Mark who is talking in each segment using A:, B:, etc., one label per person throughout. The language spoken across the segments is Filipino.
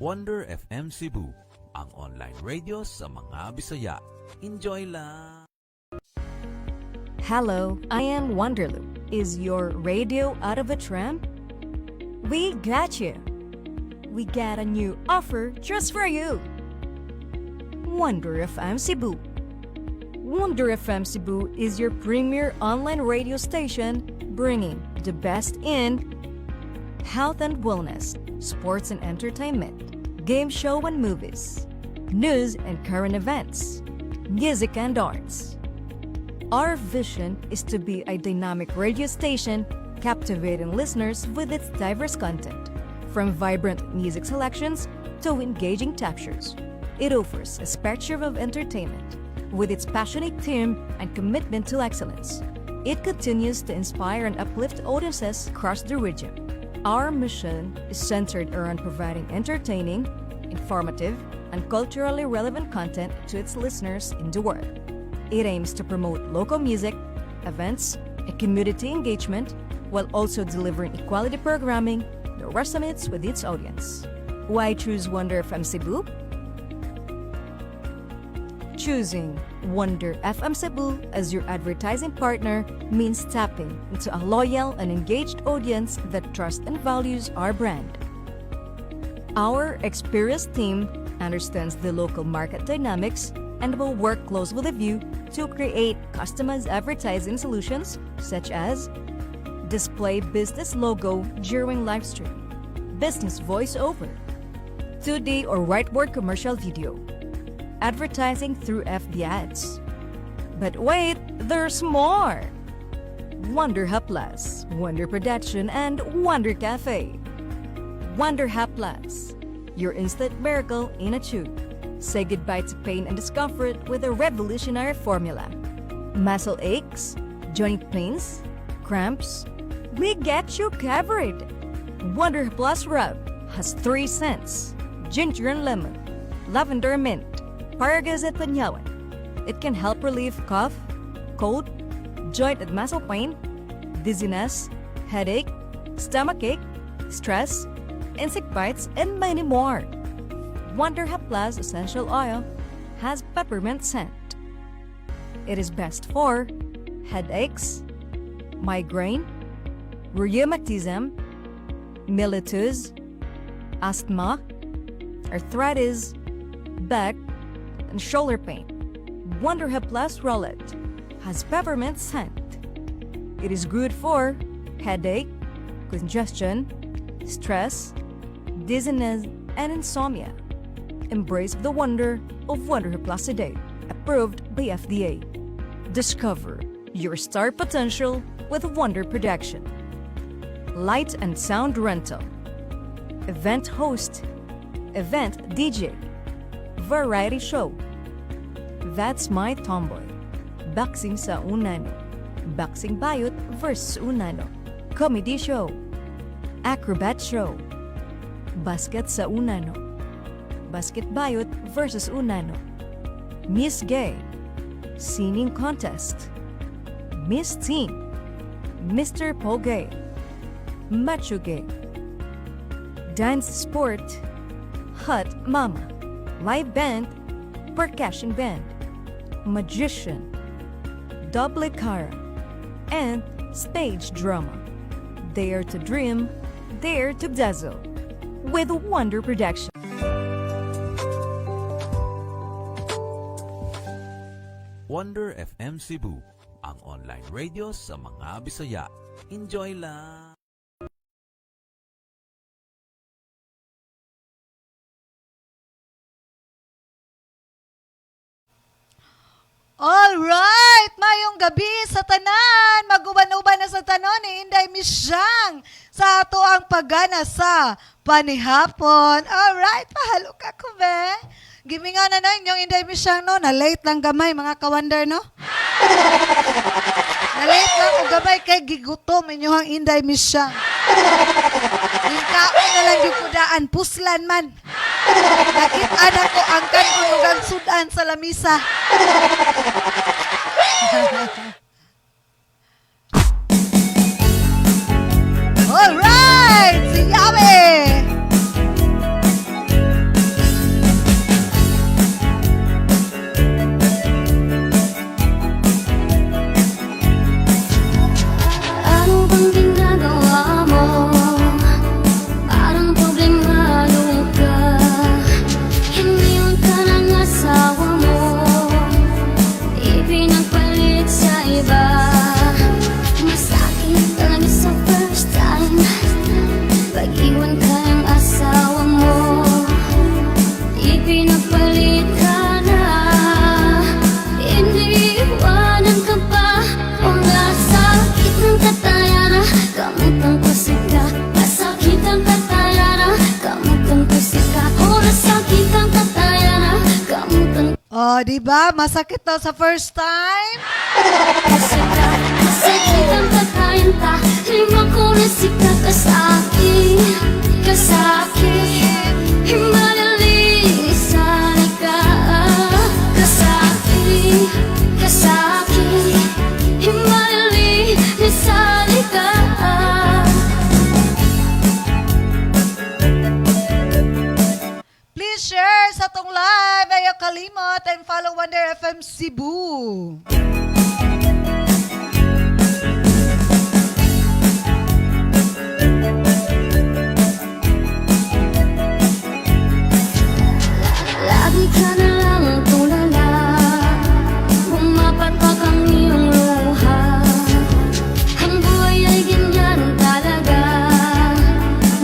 A: Wonder FM Cebu, ang online radio sa mga Bisaya. Enjoy lang!
B: Hello, I am Wonderloo. Is your radio out of a tram? We got you. We got a new offer just for you. Wonder FM Cebu. Wonder FM Cebu is your premier online radio station bringing the best in health and wellness, sports and entertainment, game show and movies, news and current events, music and arts. Our vision is to be a dynamic radio station captivating listeners with its diverse content, from vibrant music selections to engaging talk shows. It offers a spectrum of entertainment with its passionate team and commitment to excellence. It continues to inspire and uplift audiences across the region. Our mission is centered around providing entertaining, informative, and culturally relevant content to its listeners in the world. It aims to promote local music, events, and community engagement while also delivering equality programming that resonates with its audience. Why choose Wonder FM Cebu? Choosing Wonder FM Cebu as your advertising partner means tapping into a loyal and engaged audience that trusts and values our brand. Our experienced team understands the local market dynamics and will work close with you to create customized advertising solutions such as display business logo during live stream, business voiceover, 2D or whiteboard commercial video, advertising through FB ads. But wait, there's more! Wonder Hub Plus, Wonder Production, and Wonder Cafe. Wonder Hub Plus, your instant miracle in a tube. Say goodbye to pain and discomfort with a revolutionary formula. Muscle aches, joint pains, cramps, we get you covered. Wonder Plus Rub has 3 scents: ginger and lemon, lavender and mint, Paragas at Panyawan. It can help relieve cough, cold, joint and muscle pain, dizziness, headache, stomachache, stress, insect bites, and many more. Wonder Hub Plus Essential Oil has peppermint scent. It is best for headaches, migraine, rheumatism, mellitus, asthma, arthritis, back, and shoulder pain. Wonder Hub Plus Rollet has peppermint scent. It is good for headache, congestion, stress, dizziness, and insomnia. Embrace the wonder of Wonder Hub Plus today, approved by FDA. Discover your star potential with Wonder Production. Light and sound rental, event host, event DJ, variety show, That's My Tomboy, boxing sa Unano, boxing bayot versus Unano, comedy show, acrobat show, basket sa Unano, basket bayot versus Unano, Miss Gay, singing contest, Miss Teen, Mr. Pogay, Macho Gay, dance sport, Hot Mama, live band, percussion band, magician, double cara, and stage drama. Dare to dream, dare to dazzle with Wonder Production.
A: Wonder FM Cebu, ang online radio sa mga Bisaya. Enjoy lang!
C: Alright! Mayong gabi sa tanan! Maguban-uban na sa tanon ni Inday Misyang sa ato ang pagana sa panihapon. Alright! Pahalo ka ko, be? Giminga na inyong Inday Misyang, no? Na-late lang gamay, mga kawander, no? Na-late lang o gamay kay gigutom inyong Inday Misyang. Lingkaon na lang yung kudaan, puslan man. Nakit anak ko ang kanunugang sudan sa lamisa. Alright! Si Yahweh! Oh, di ba? Masakit daw sa first time.
D: Sakit ang kakayan ta, lima ko na sika kasaki, kasaki. Himalaling isali ka, kasaki, kasaki. Himalaling isali ka.
C: Please share sa tong live. Ayaw kalimot and follow Wonder FM Cebu.
D: Lagi ka na lang ang tulala, pumapatak ang iyong luha. Ang buhay ay ganyan talaga,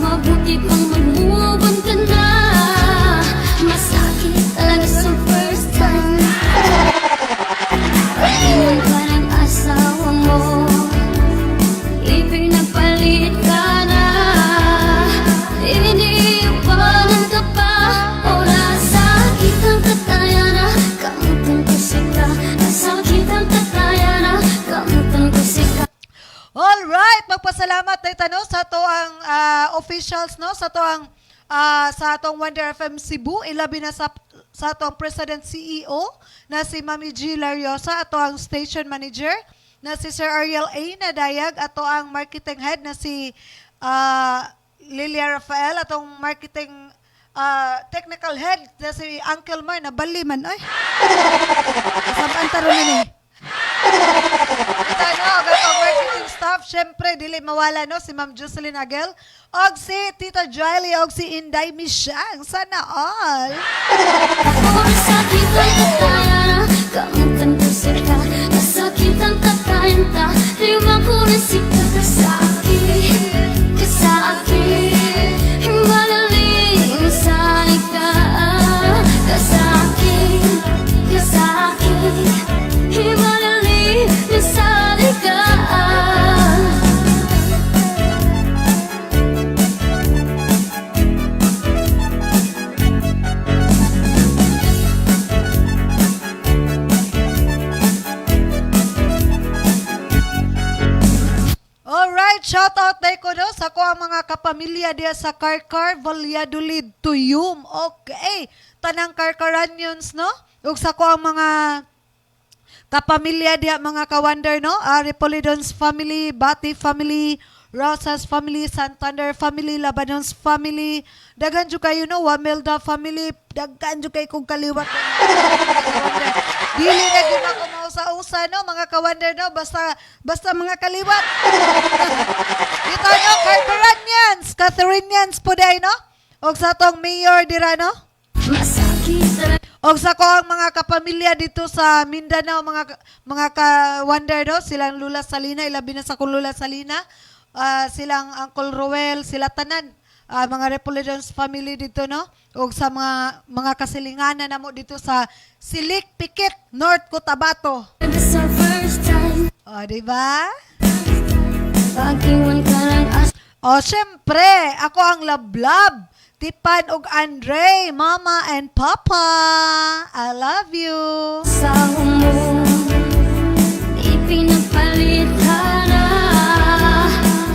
D: mabuti pang mag-move on ka na. Masakit talaga sa first time. Iwan ka ng asawa mo, ipinagpalit ka na. Iniiwanan ka pa, oras sakit ang kataya na. Kamutan ko sika, nasakit ang kataya na. Kamutan ko sika.
C: Alright, magpasalamat tayo tanong sa to ang officials, no? Sa to ang sa atong Wonder FM Cebu, ilabi na sa atong President CEO na si Mami G. Lariosa, ato ang Station Manager na si Sir Ariel A. Nadayag, ato ang Marketing Head na si Lilia Rafael, atong Marketing Technical Head na si Uncle Mar na baliman. Ay, sabaan taro na ni. Ito, no, ang marketing staff, syempre, dili mawala, no, si Ma'am Jocelyn Agel, og si Tita Joely, og si Inday Misyang. Sana all.
D: Oras sakit ang kataya na. Kamutan ko sika, nasakit ang katayan ta. Lima ko na sika kasaki, kasaki. Himalaling isali ka, kasaki, kasaki. Himalaling isali ka.
C: Alright, shout out tayo ko, no, sa ko ang mga kapamilya diya sa Karkar, Valladolid, Tuyum. Okay, tanang Karkaranians, no? Ug sa ko ang mga kapamilya diya, mga ka-wonder, no? Repolidons family, Bati family, Rosas family, Santander family, Labanons family, dagan jud kayo, no? Wamelda family, dagan jud kay kong kaliwat. Dili na gyud ako mausa-usa, no, mga ka-wonder, no? Basta mga kaliwat. Dito, no, Carcaranians, Catherinians po day, no? Og sa tong mayor dira, no?
D: Masakit talaga.
C: Og sa ko ang mga kapamilya dito sa Mindanao, mga ka-wonder, no? Silang Lula Salina, ilabi na sa kong Lula Salina. Silang Uncle Roel, sila tanan. Mga Repolidons family dito, no? Og sa mga kasilinganan na mo dito sa Silik, Pikit, North Cotabato.
D: Sa first time,
C: O, diba?
D: pag-iwan ka ng
C: O, syempre, ako ang lablab. Tipan og Andre, Mama and Papa. I love you.
D: asawa mo, ipinagpalit ka na.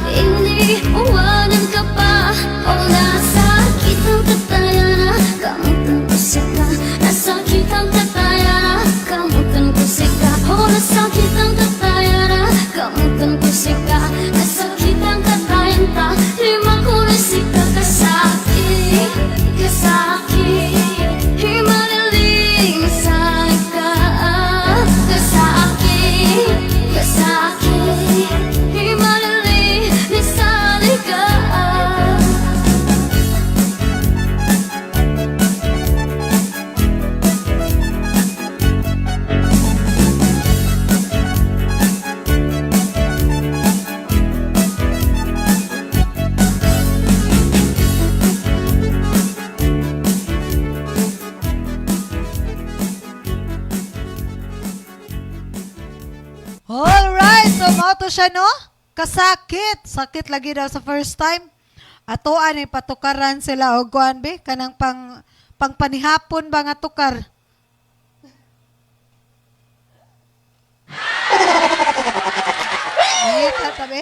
D: Iniiwanan ka pa, o nasakit ang kataya na. Kamutan ko sika, nasakit ang kataya na. Kamutan ko sika, o nasakit ang kataya na. Kamutan ko sika, nasakit ang katayan ta. Lima ko na sika kasaki, kasaki. Himalaling isali ka, kasaki, kasaki. Himalaling isali ka.
C: Alright, so mauto siya, no? Kasakit. Sakit lagi daw sa first time. Atoan ay patukaran sila o kuan be kanang pangpanihapon ba nga tukar. Pangita tabi.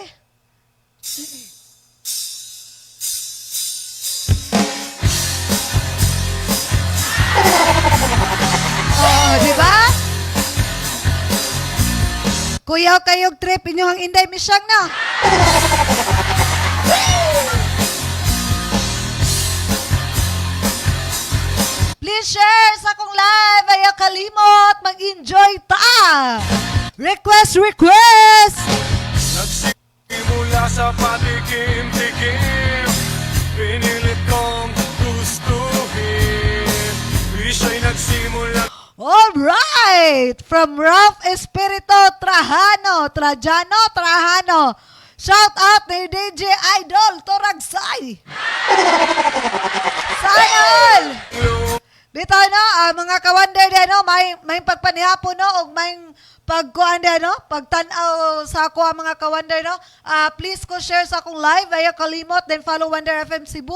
C: Oh, di ba? Kuyaw kayog trip inyong Inday Misyang na. Please share sa akong live. Ayaw kalimot. Mag-enjoy ta. Request, request.
E: Nagsimula sa patikim-tikim, pinilit kong gustuhin. Siya'y nagsimula.
C: Alright! From Ralph Espirito Trajano. Shout out ni DJ Idol Toragsay. Sayol! Dito mga kawander din, may pagpanihapon o may pagkuan din, pagtanaw sa ako mga kawander. Please ko share sa akong live, ayaw kalimot, then follow Wonder FM Cebu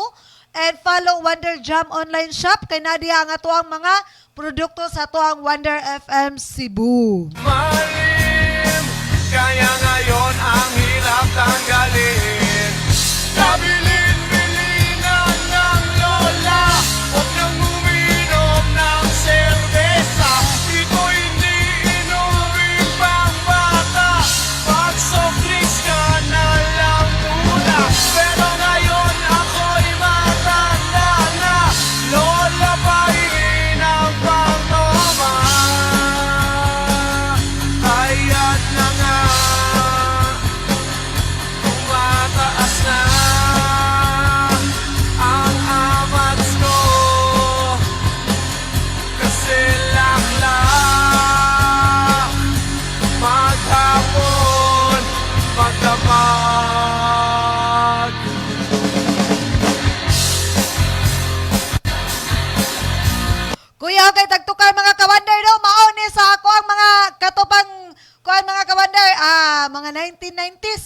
C: and follow Wonder Jam Online Shop kay nadia ang ato ang mga produkto sa ato ang Wonder FM Cebu.
E: Malim, kaya ngayon ang hirap tanggalin. Kabilin-bilinan ng lola, huwag nang uminom ng serbesa. Ito hindi inumin pang bata, pag soft drinks ka na lang muna. Pero ngayon ako'y matanda na, lola pahingin ang pangtoma. Kaya't na nga, tumataas na ang amats ko. Kasi laklak, maghapon, magdamag.
C: Kuya, okay, tagtukar mga kawander mauni sa ako ang mga katupang kuan mga kawander, mga 1990s.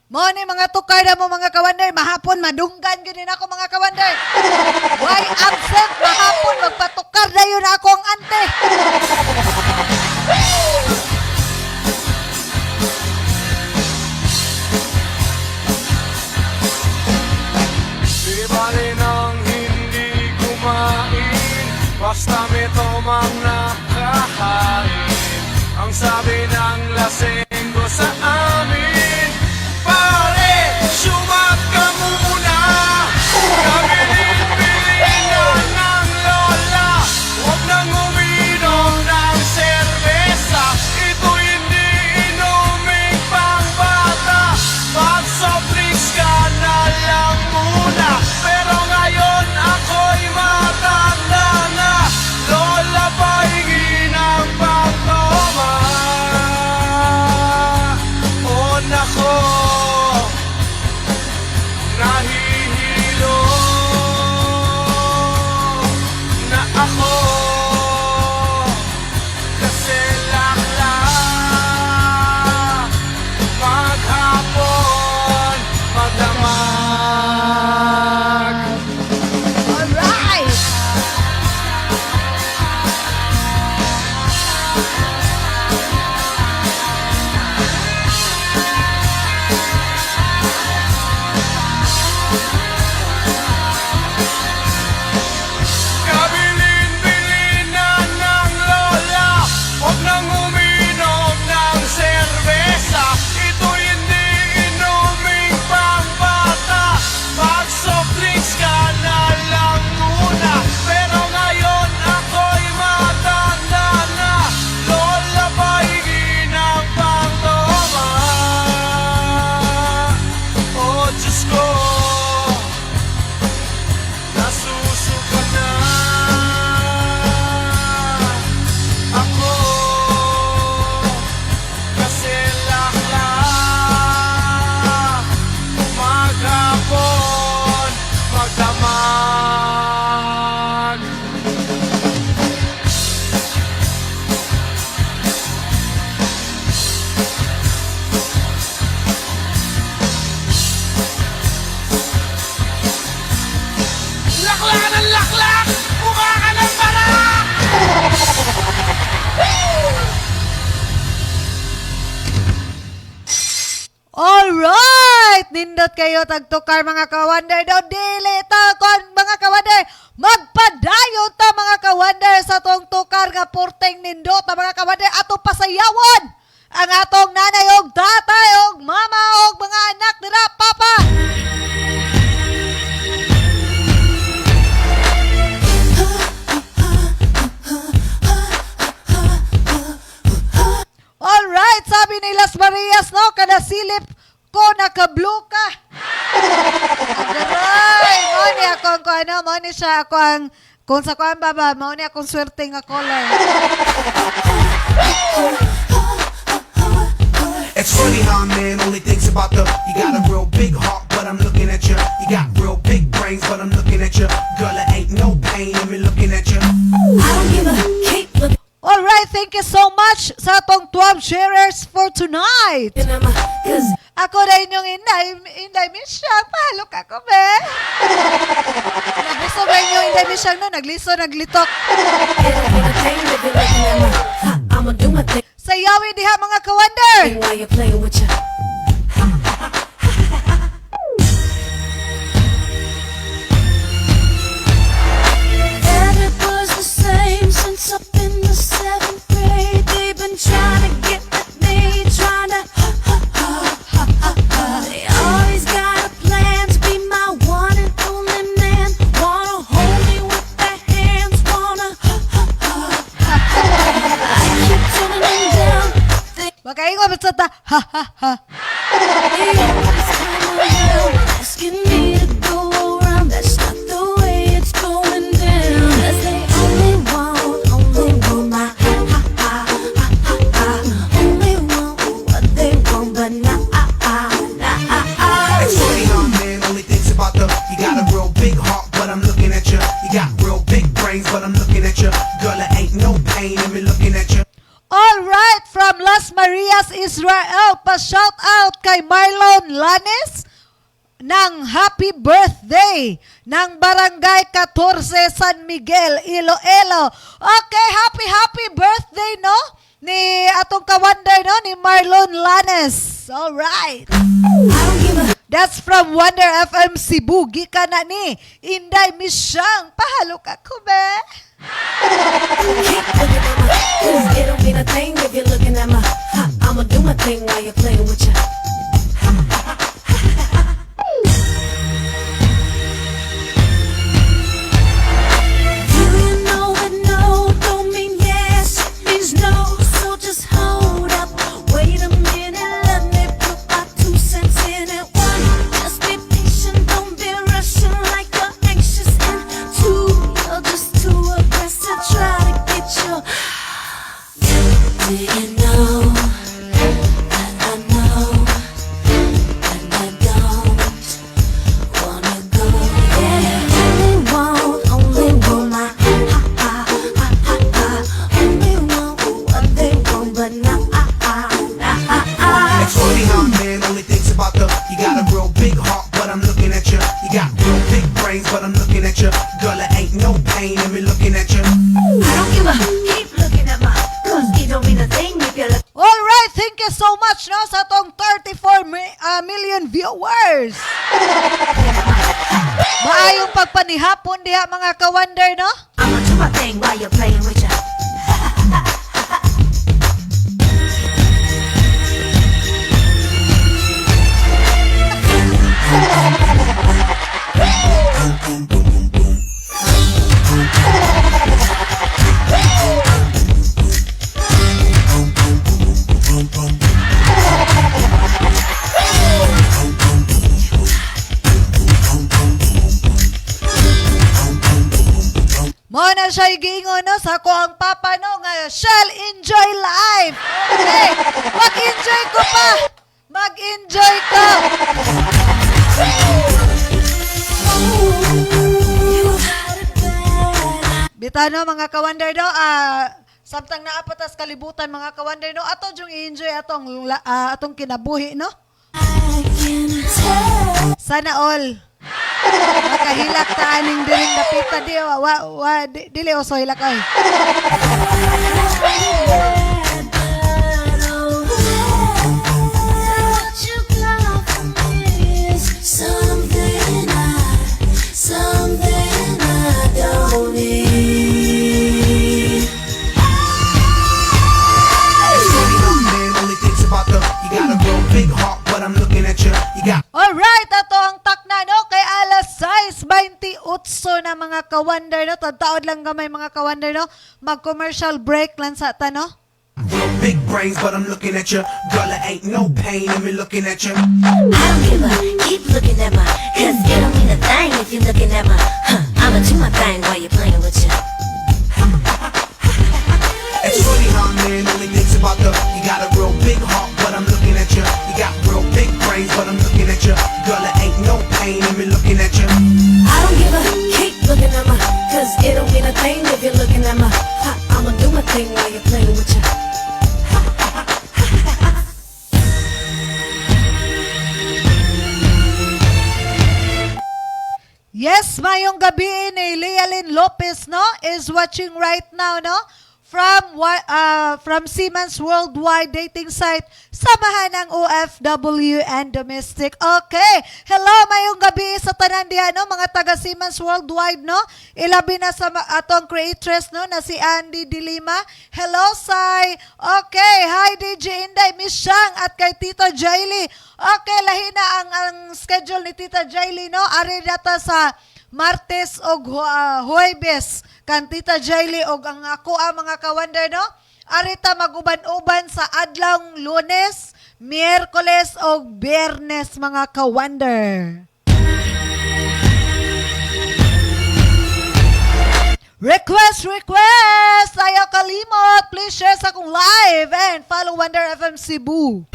C: Mauni mga tukar na mo mga kawander, mahapon madunggan gyud ako mga kawander. Why absent mahapon magpatukar na yun ako ang ante.
E: Di bali nang hindi kumain, basta may tomang nakahain. Ang sabi ng lasenggo sa amin, pare, sumat ka muna. Kabilin-bilinan ng lola, huwag nang uminom ng serbesa. Ito hindi inuming pang bata, pag soft drinks ka na lang muna. Pero ngayon ako'y matanda na, lola pahingin ang pangtoma. O na
C: Nindot kayo tagtukar mga ka-wonder daw. Dili ta kon mga ka-wonder. Magpadayon ta mga ka-wonder sa tong tukar nga purteng nindot ta mga ka-wonder. Ato pasayawon ang atong nanay og tatay og mama og mga anak nila papa. Alright, sabi ni Las Marias, no, kada silip ko naka-blue ka. Aray, mo ni akong ko ano, mo ni siya ako ang, kung sa kuan baba, mo ni akong swerte nga color.
F: It's funny how a man only thinks about the. You got a real big heart, but I'm looking at you. You got real big brains, but I'm looking at you. Girl, it ain't no pain in me looking at you.
D: I don't give a keep looking
C: Alright, thank you so much sa atong 12 sharers for tonight.
D: at my, cause
C: Ako na inyong Inday Misyang. Pahalok ako, be. Nagusto ba inyong Inday Misyang no? Nagliso, naglitok.
D: it don't mean a thing if you're looking at my, I'ma do my thing
C: Sayawin diha mga ka-wonder.
D: while you're playing with your. And it was the same since up in the 7th grade. They've been trying to get at me, trying to. They always got a plan to be my one and only man. Wanna hold me with their hands, wanna. I keep turning them down. They
C: Makaingon ba sa ta? Ha ha ha.
D: always come around, asking me to go around. That's not the way it's going down. 'Cause they only want my only want what they want, but not.
F: It's funny how a man only thinks about the. You got a real big heart, but I'm looking at you. You got real big brains, but I'm looking at you. Girl, it ain't no pain in me looking at you.
C: Alright, from Las Marias, Israel, pa-shout out kay Marlon Lanes ng happy birthday ng Barangay 14 San Miguel, Iloilo. Okay, happy birthday, no? Ni atong ka-wonder, no? Ni Marlon Lanes. Alright.
D: I don't give a
C: That's from Wonder FM Cebu. Gika na ni Inday Misyang. Pahalok ako, be.
D: keep looking at my, 'cause it don't mean a thing if you're looking at my. I'ma do my thing while you're playing with your. Do you know that no don't mean yes, it means no. So just hold up, wait a minute, let me put my 2 cents in it. 1, just be patient, don't be rushing like you're anxious. And 2, you're just too aggressive, try to get your. Do you know that I know and I don't wanna go there? Only want my only want what they want, but not.
F: It's funny how a man only thinks about the. You got a real big heart, but I'm looking at you. You got real big brains, but I'm looking at you. Girl, it ain't no pain in me looking at you.
D: I don't give a keep looking at my, 'cause it don't mean a thing if you're looking.
C: Alright, thank you so much, no? Sa tong 34 million viewers. Maayong pagpanihapon diha mga ka-wonder, no?
D: I'ma do my thing while you're playing with your.
C: Mo na siya giingon, no? Sa ko ang papa, no? Nga, shall enjoy life. Okay, mag-enjoy ko pa. Mag-enjoy ka. Bitano mga ka-wonder, no? Samtang naapatas kalibutan mga ka-wonder, no? Ato yung i-enjoy atong kinabuhi, no? Sana all. Makahilak ta aning diring dapita dili oso hilak ay. Alright, ato ang takna no kay alas 6:28 na mga ka-wonder no. Tagtaod lang gamay mga ka-wonder no. Mag-commercial break lang sa tano.
F: Real big brains, but I'm looking at you. Girl, there ain't no pain in me looking at you.
G: I don't give a, keep looking at my, cause it don't mean a thing if you're looking at my, I'ma do my thing while you're playing with you.
F: It's funny how man only thinks about the. You got a real big heart, but I'm looking at you. You got real big brains, but I'm looking at you. Girl, there ain't no pain in me looking at you.
G: I don't give a, keep looking at my, cause it don't mean a thing if you're looking at my, I'ma do my thing while you're playing with you.
C: Yes, mayong gabi ni Lealyn Lopez no is watching right now no from Siemens Worldwide dating site samahan ng OFW and domestic. Okay. Hello, mayong gabi sa tanan diha no mga taga Siemens Worldwide no. Ilabi na sa atong creatress no na si Andy Dilima. Hello, Sai. Okay, hi DJ Inday, Miss Shang at kay Tita Jaily. Okay, lahi na ang schedule ni Tita Jaily no. Ari data sa Martes o Huwebes kan Tita Jaily og ang ako ang mga ka-wonder no. Arita maguban-uban sa adlawng Lunes, Miyerkules o Biyernes mga ka-wonder. Request! Ayaw kalimot! Please share sa akong live and follow Wonder FM Cebu.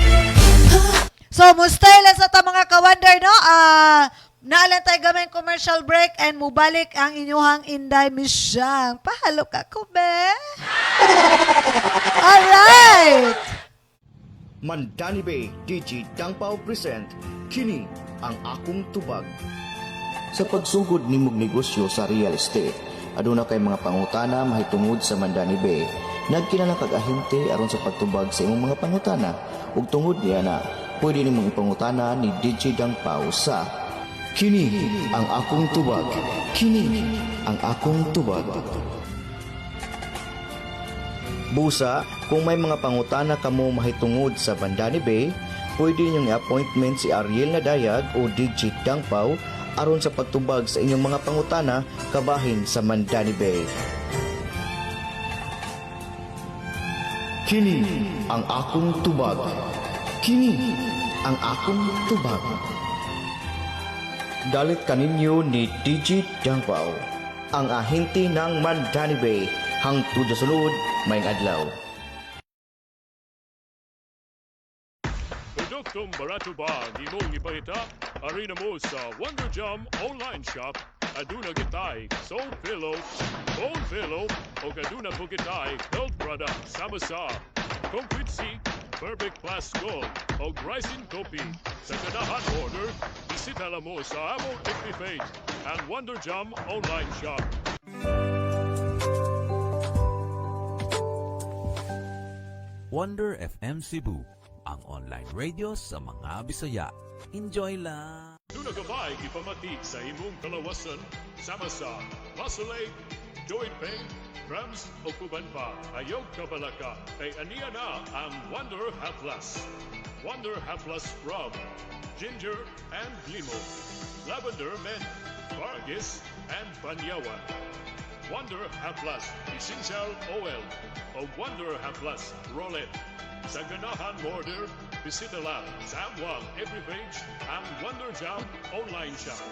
C: So, mustay lang sa ta mga ka-wonder, no? Naalan tayo gamay commercial break and mubalik ang inyuhang Inday Misyang. Pahalo ka ko, be? Alright!
H: Mandani Bay DJ Dangpao present Kini ang akong tubag. Sa pagsugod nimong negosyo sa real estate, aduna kay mga pangutana mahitungod sa Mandani Bay. Nagkinala kag ahente aron sa pagtubag sa imong mga pangutana ug tungod niya na pwede nimong ipangutana ni DJ Dangpao sa Kini ang akong tubag. Kini ang akong tubag. Busa, kung may mga pangutana kamo mahitungod sa Mandani Bay, pwede niyong i-appointment si Ariel Nadayag o DJ Dangpao aron sa pagtubag sa inyong mga pangutana kabahin sa Mandani Bay. Kini ang akong tubag. Kini ang akong tubag. Dalit kaninyo ni DJ Dangpao, ang ahente ng Mandani Bay, hangtod sa sulod, may adlaw.
I: Produktong barato ba ang imong ipahita? Arena mo sa Wonder Jam online shop. Aduna kitay soul pillow, bone pillow, o aduna po kitay health product sama sa Concrete Seek, Perfect Plus Gold, o Rising Coffee. Sa ganahan order, bisita lang mo sa among FB page and Wonder Jam online shop.
A: Wonder FM Cebu, ang online radio sa mga Bisaya. Enjoy lang!
I: Doon nagabay ipamati sa imong kalawasan sama sa muscle ache, joint pain, cramps o kuban pa, ayaw kabalaka, ay aniya na ang Wonder Haplas. Wonder Haplas Rum, Ginger and Limo, Lavender Mint, Vargis and Banyawan. Wonder Haplas Essential Oil o Wonder Haplas Roll-It. Sa ganahan order, bisita lang sa amwang every page ang Wonder Jam online shop.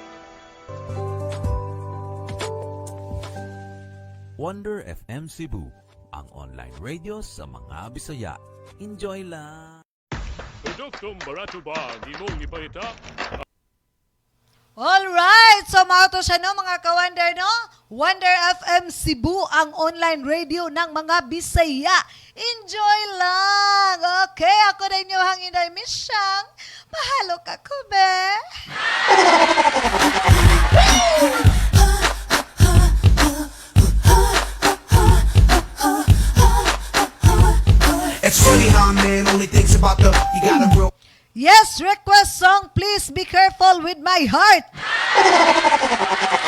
A: Wonder FM Cebu, ang online radio sa mga Bisaya. Enjoy lang!
I: Produktong barato ba ang imong ipahita?
C: Alright, so mauto siya no mga ka-wonder no? Wonder FM Cebu, ang online radio ng mga Bisaya. Enjoy lang! Okay, ako na inyong Inday Misyang. Mahalo ka ko, be?
F: It's funny how a man only thinks about the. You got a real.
C: Yes, request song, please be careful with my heart.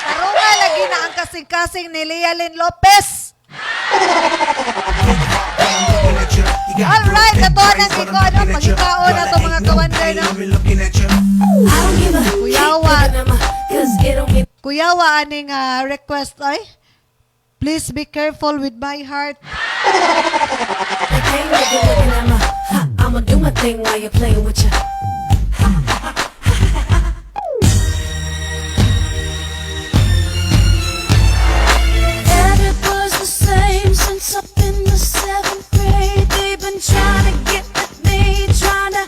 C: Tarunga lagi na ang kasing-kasing ni Lealyn Lopez.
F: Big heart, but I'm looking at you. You You got real
C: Alright,
F: big
C: ito
F: brains,
C: ang
F: but
C: iko,
F: I'm looking at you.
C: pagkikaon na
F: Girl,
C: to
F: ain't
C: mga
F: no
C: kawanday,
F: pain
C: no?
F: in me looking at you.
G: I don't give a
C: Kuyawa.
G: cause it don't get
C: Kuyawa, aning request ay, please be careful with my heart.
G: the thing that you're looking at my I'ma do my thing while you're playing with you.
D: Every boy's the same since up in the 7th grade. They've been trying to get at me, trying to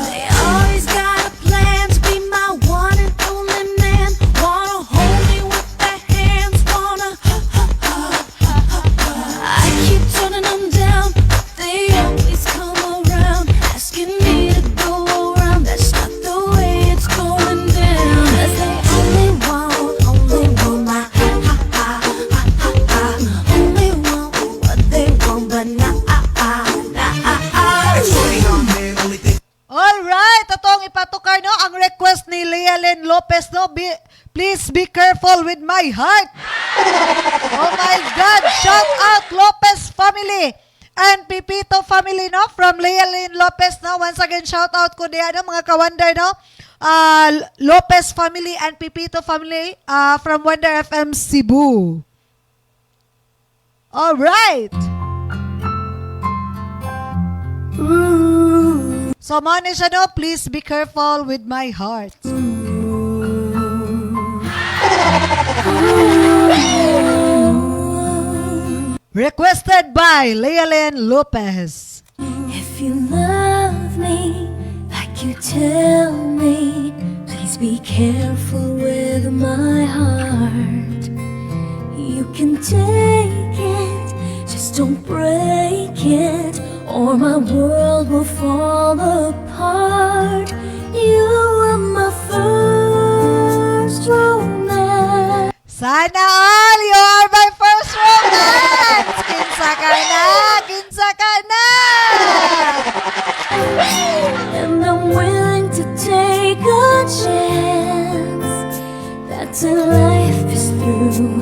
D: They always got a plan to be my one and only man. Wanna hold me with their hands, wanna I keep turning them down, they always come around, asking me to go around. That's not the way it's going down. 'Cause they only want my only want what they want, but not
F: It's funny how men only think
C: Alright, atong ipatukar no ang request ni Lealyn Lopez no. Please be careful with my heart. Oh my God, shout out Lopez family and Pipito family no from Lealyn Lopez no. Once again, shout out ko diyan no, mga kawander no. Lopez family and Pipito family from Wonder FM Cebu. Alright. So, man siya no, please be careful with my heart. Requested by Lealyn Lopez.
D: If you love me like you tell me, please be careful with my heart. You can take it, just don't break it, or my world will fall apart. You were my first romance.
C: Sana all, you are my first romance! Kinsa ka na! Kinsa ka na!
D: And I'm willing to take a chance that till life is through,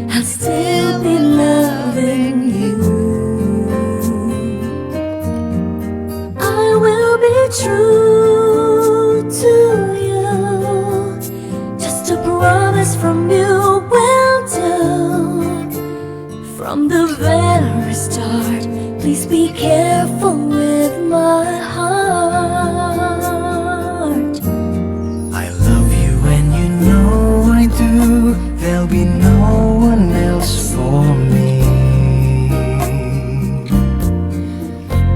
D: I'll still be loving you. I will be true to you. Just a promise from you will do. From the very start, please be careful with my heart.
E: I love you and you know I do. There'll be no one else for me.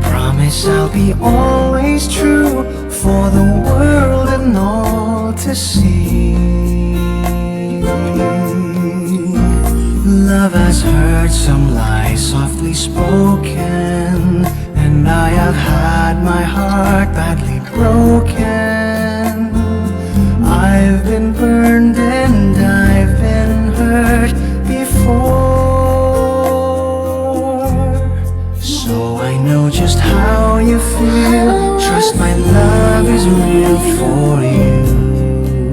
E: Promise I'll be always true for the world and all to see. Love has heard some lies softly spoken, and I have had my heart badly broken. I've been burned and I've been hurt before, so I know just how you feel. Trust my love is real for you.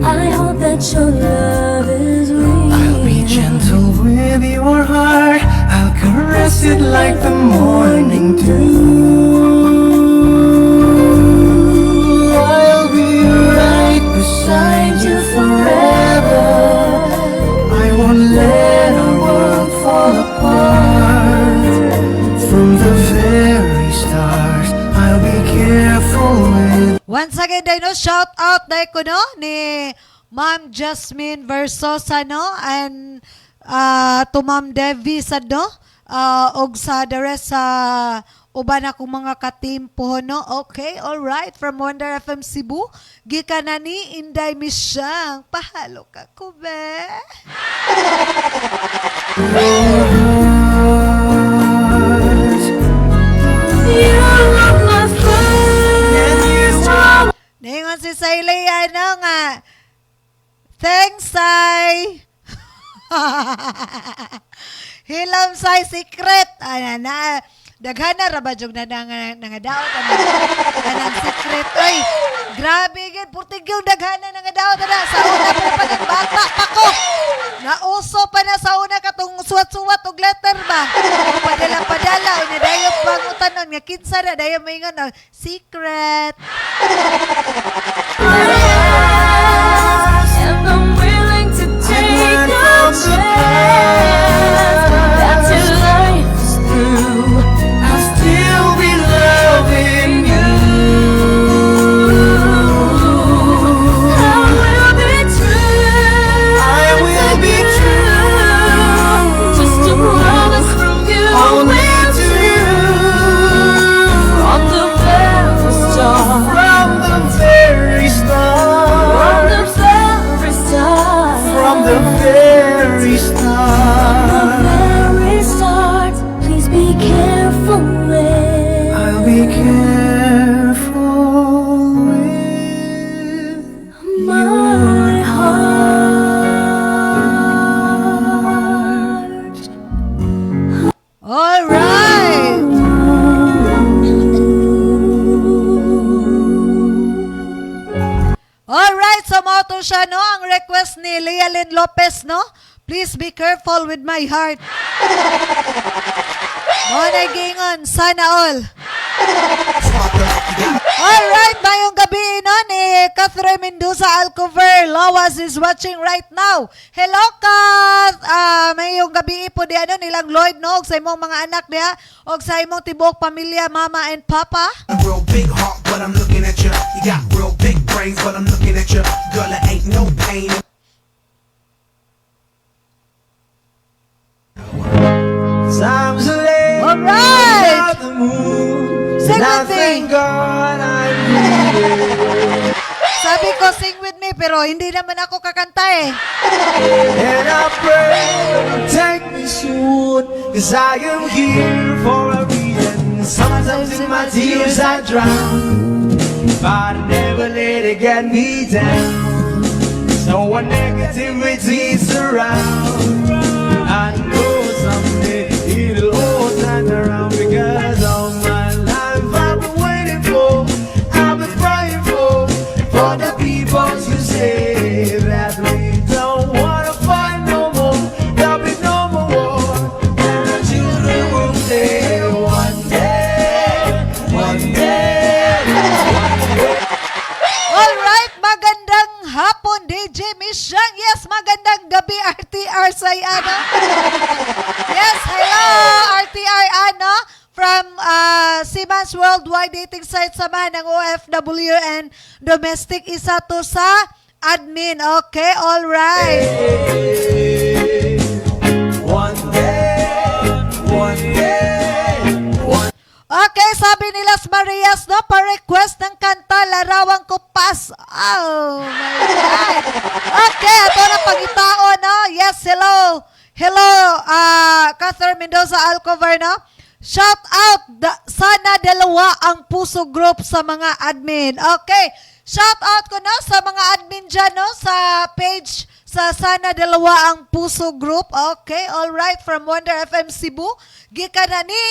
D: I hope that your love is real.
E: I'll be gentle with your heart. I'll caress it like the morning dew. I'll be right beside you forever. I won't let our world fall apart. From the very start, I'll be careful with.
C: Once again, no, shout out dahil ko no, ni Ma'am Jasmine Versosa no, and to Ma'am Devi sad no, og sa dere sa uban akong mga katimpo no. Okay, all right, from Wonder FM Cebu, gikan na ni Inday Misyang. Pahalo ka ko be.
D: You are my first romance.
C: Ningon si Sayley ano nga, thanks Say. Hilam Say secret. Na daghana ra ba jud na nga daot anang secret. Ay, grabe David Portigyong daghana na nga daw na sa una pa ng bata pa ko. Nauso pa na sa una katong suwat-suwat og letter ba. O padala-padala ni dayon pangutanon nga kinsa na dayon maingon na secret.
D: And I'm willing to take a chance. That's your life is through. I'll still be loving you. I will be true.
E: I will be true.
D: Just a promise from you.
E: Only to you.
D: From the very start.
E: From the very start.
D: From the very start.
E: From the very start.
D: Very start. Please be careful with
E: I'll be careful with
D: my heart.
C: All right. All right, so mo to siya no ang request ni Lealyn Lopez no. Please be careful with my heart. Mo na gingon sana all. All right, mayong gabi no ni Catherine Mendoza Alcover Lawas is watching right now. Hello Kath. Mayong gabi po di ano nilang Lloyd no og sa imong mga anak diha og sa imong tibuok pamilya mama and papa.
F: A real big heart, but I'm looking at you. You got real big brains, but I'm looking at you. Girl, it ain't no pain.
E: times are late.
C: All right.
E: Without the moon.
C: Sing
E: And I
C: with me.
E: thank God I made it.
C: Sabi ko sing with me pero hindi naman ako kakanta eh.
E: And I pray take me soon, 'cause I am here for a reason. Sometimes in my tears I drown, but I never let it get me down. So when negativity surround, I know someday it'll all turn around, because all my life I've been waiting for, I've been praying for the people to say that we don't wanna fight no more, there'll be no more war, and the children will say one day, one day, one day.
C: Alright, magandang hapon DJ Misyang. Yes, magandang gabi RTR Sayana. Yes, hello RTR Ana from Siemens Worldwide Dating Site sama ng OFW and domestic, isa to sa admin. Okay, alright.
E: One day, one day, one
C: Okay, sabi ni Las Marias, no, pa-request ng kanta, Larawang Kupas. Oh, my God. Okay, ito na pagitao, no? Yes, hello. Hello, Catherine Mendoza Alcover, no? Shout out, sana dalawa ang Puso Group sa mga admin. Okay, shout out ko, no, sa mga admin dyan, no, sa page sa Sana Dalawa ang Puso Group. Okay, all right, from Wonder FM Cebu. Gika na ni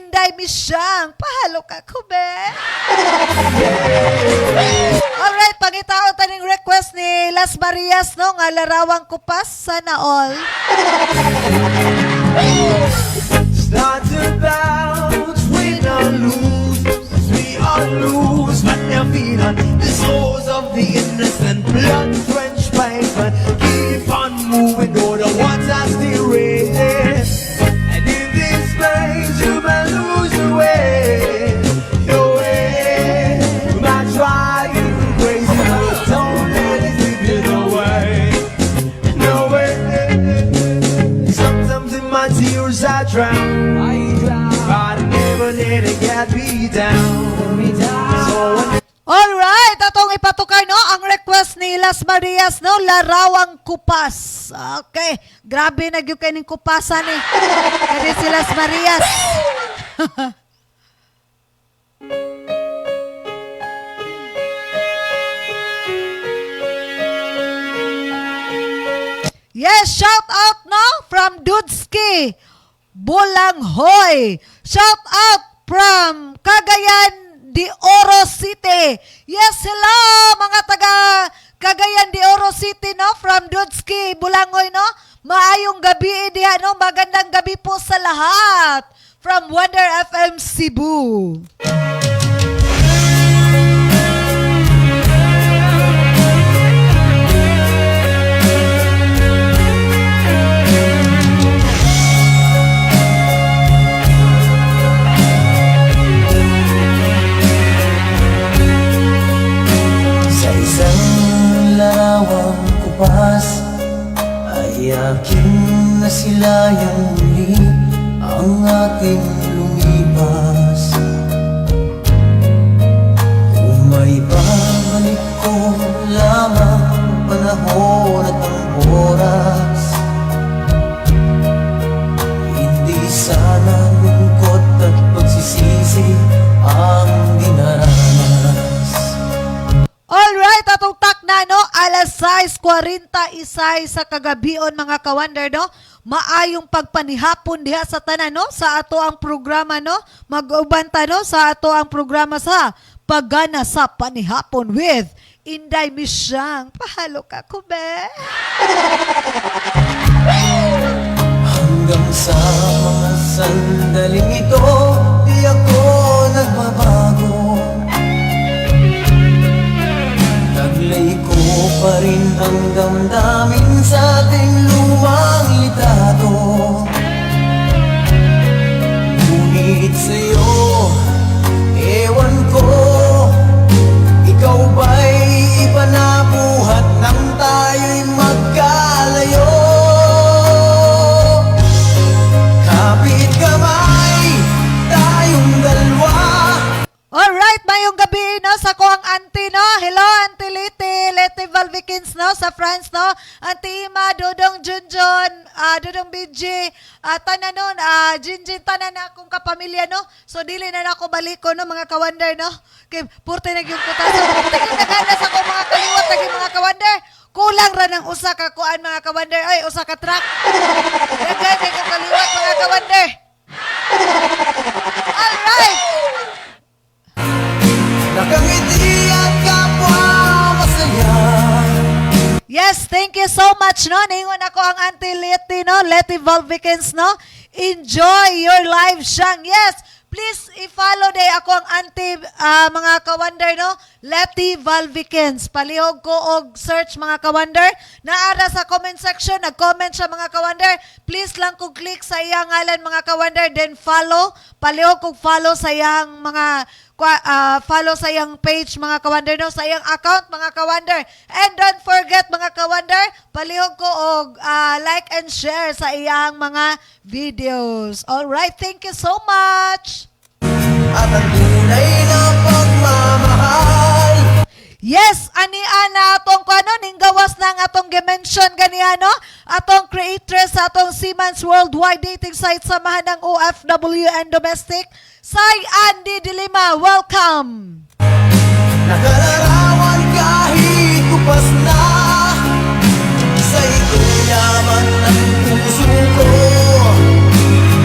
C: Inday Misyang. Pahalo ka, kube. Alright, pangitao taning request ni Las Marias, no, nga Larawang Kupas, sana all.
E: start to bounce, we don't lose, we all lose, but they're feeling the souls of the innocent, blood-drenched paper, keep on moving, though the water's still raging, and in this place you may lose your way, you might try you crazy, but don't let it slip you away, no way. Sometimes in my tears I drown, but I never let it get me down. So when
C: Alright, atong ipatukar, no, ang request ni Las Marias, no, Larawang Kupas. Okay, grabe na gyud kay ning kupasan eh. Kani si Las Marias. Yes, shout out, no, from Dudski Bulanghoy. Shout out from Cagayan De Oro City. Yes, hello mga taga Cagayan de Oro City, no? From Dudski, Bulangoy, no? Maayong gabi, diha, no? Magandang gabi po sa lahat. From Wonder FM Cebu.
E: Sa isang larawang kupas ay aking nasilayang muli ang ating lumipas. Kung may babalik ko lamang ang panahon at ang oras, hindi sana lungkot at pagsisisi ang dinaranas.
C: Alright, atong takna, no? Alas 6:41 sa kagabion, mga kawander, no? Maayong pagpanihapon diha sa tanan, no? Sa ato ang programa, no? Mag-ubanta, no? Sa ato ang programa sa Pagana sa Panihapon with Inday Misyang. Pahalo ka, kube.
E: Hanggang sa mga sandaling ito, di ako nagbabago. Taglay ko pa rin ang damdamin sa ating lumang litrato. Ngunit sa'yo, ewan ko, ikaw ba'y iba na buhat nang tayo'y magkalayo? Kapit kamay, tayong dalawa.
C: Alright, mayong gabi, no? Sa ko ang auntie, no? Hello, Auntie Leti Valvikins, no? Sa France, no? Auntie Ima, Dodong Junjun, Dodong BG, tanan nun, Jinjin, tanan na akong kapamilya, no? So, dili na ako baliko, no? Mga kawander, no? Kay, purte na yung kutasan. Purte yung naganas ako, mga kaliwat, naging mga kawander. Kulang ra ng usa ka kuan, mga kawander. Ay, usa ka truck. Nagana yung kaliwat, mga kawander. Alright!
E: Nakangiti at kapwa masaya.
C: Yes, thank you so much, no? Ningon ako ang Auntie Leti, no? Leti Valvikins, no? Enjoy your live siyang. Yes, please i-follow day ako ang Auntie, mga kawander, no? Leti Valvikins. Palihog ko og search, mga kawander. Naara sa comment section, nag-comment siya, mga kawander. Please lang kung click sa iyang ngalan, mga kawander, then follow. Palihog kong follow sa iyang mga follow sa iyang page, mga kawander, no? Sa iyang account, mga kawander. And don't forget, mga kawander, palihog ko og like and share sa iyang mga videos. Alright, thank you so much.
E: At ang tunay na pagmamahal.
C: Yes, ani ana atong kano ning gawas ng atong dimension ganiano, atong creatress sa atong Siemens Worldwide Dating Site samahan ng OFW and domestic, Sai Andy Dilima. Welcome.
E: Nakalarawan kahit kupas na, sa ito'y yaman ng puso ko.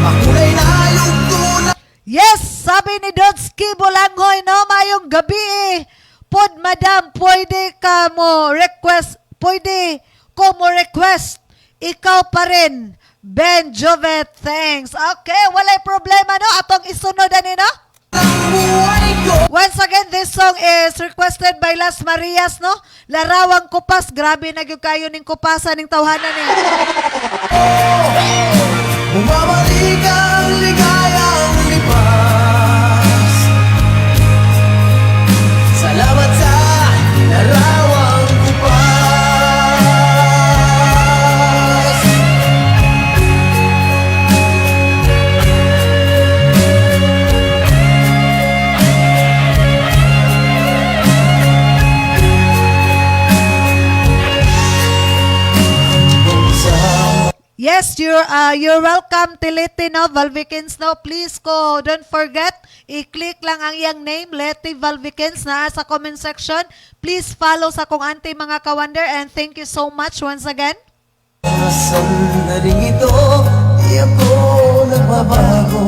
E: Makulay na yugto na.
C: Yes, sabi ni Dodski Bolangoy, no, mayong gabi. Pod madam, pwede ko mo request. Ikaw pa rin. Ben Jovet, thanks. Okay, walay problema, no? Atong isunod ani, no? Once again, this song is requested by Las Marias, no? Larawang kupas. Grabe na yung kayo ning kupasan ning tawhanan ni.
E: Bumabalik ang ligayang lipas. Salamat sa larawang kupas.
C: Yes, you're welcome, Leti, no? Valvikins, no? Please ko, don't forget, i-click lang ang iyang name, Leti Valvikins, na sa comment section. Please follow sa kong auntie, mga kawander, and thank you so much once again.
E: Sandaling ito, di ako nagbabago.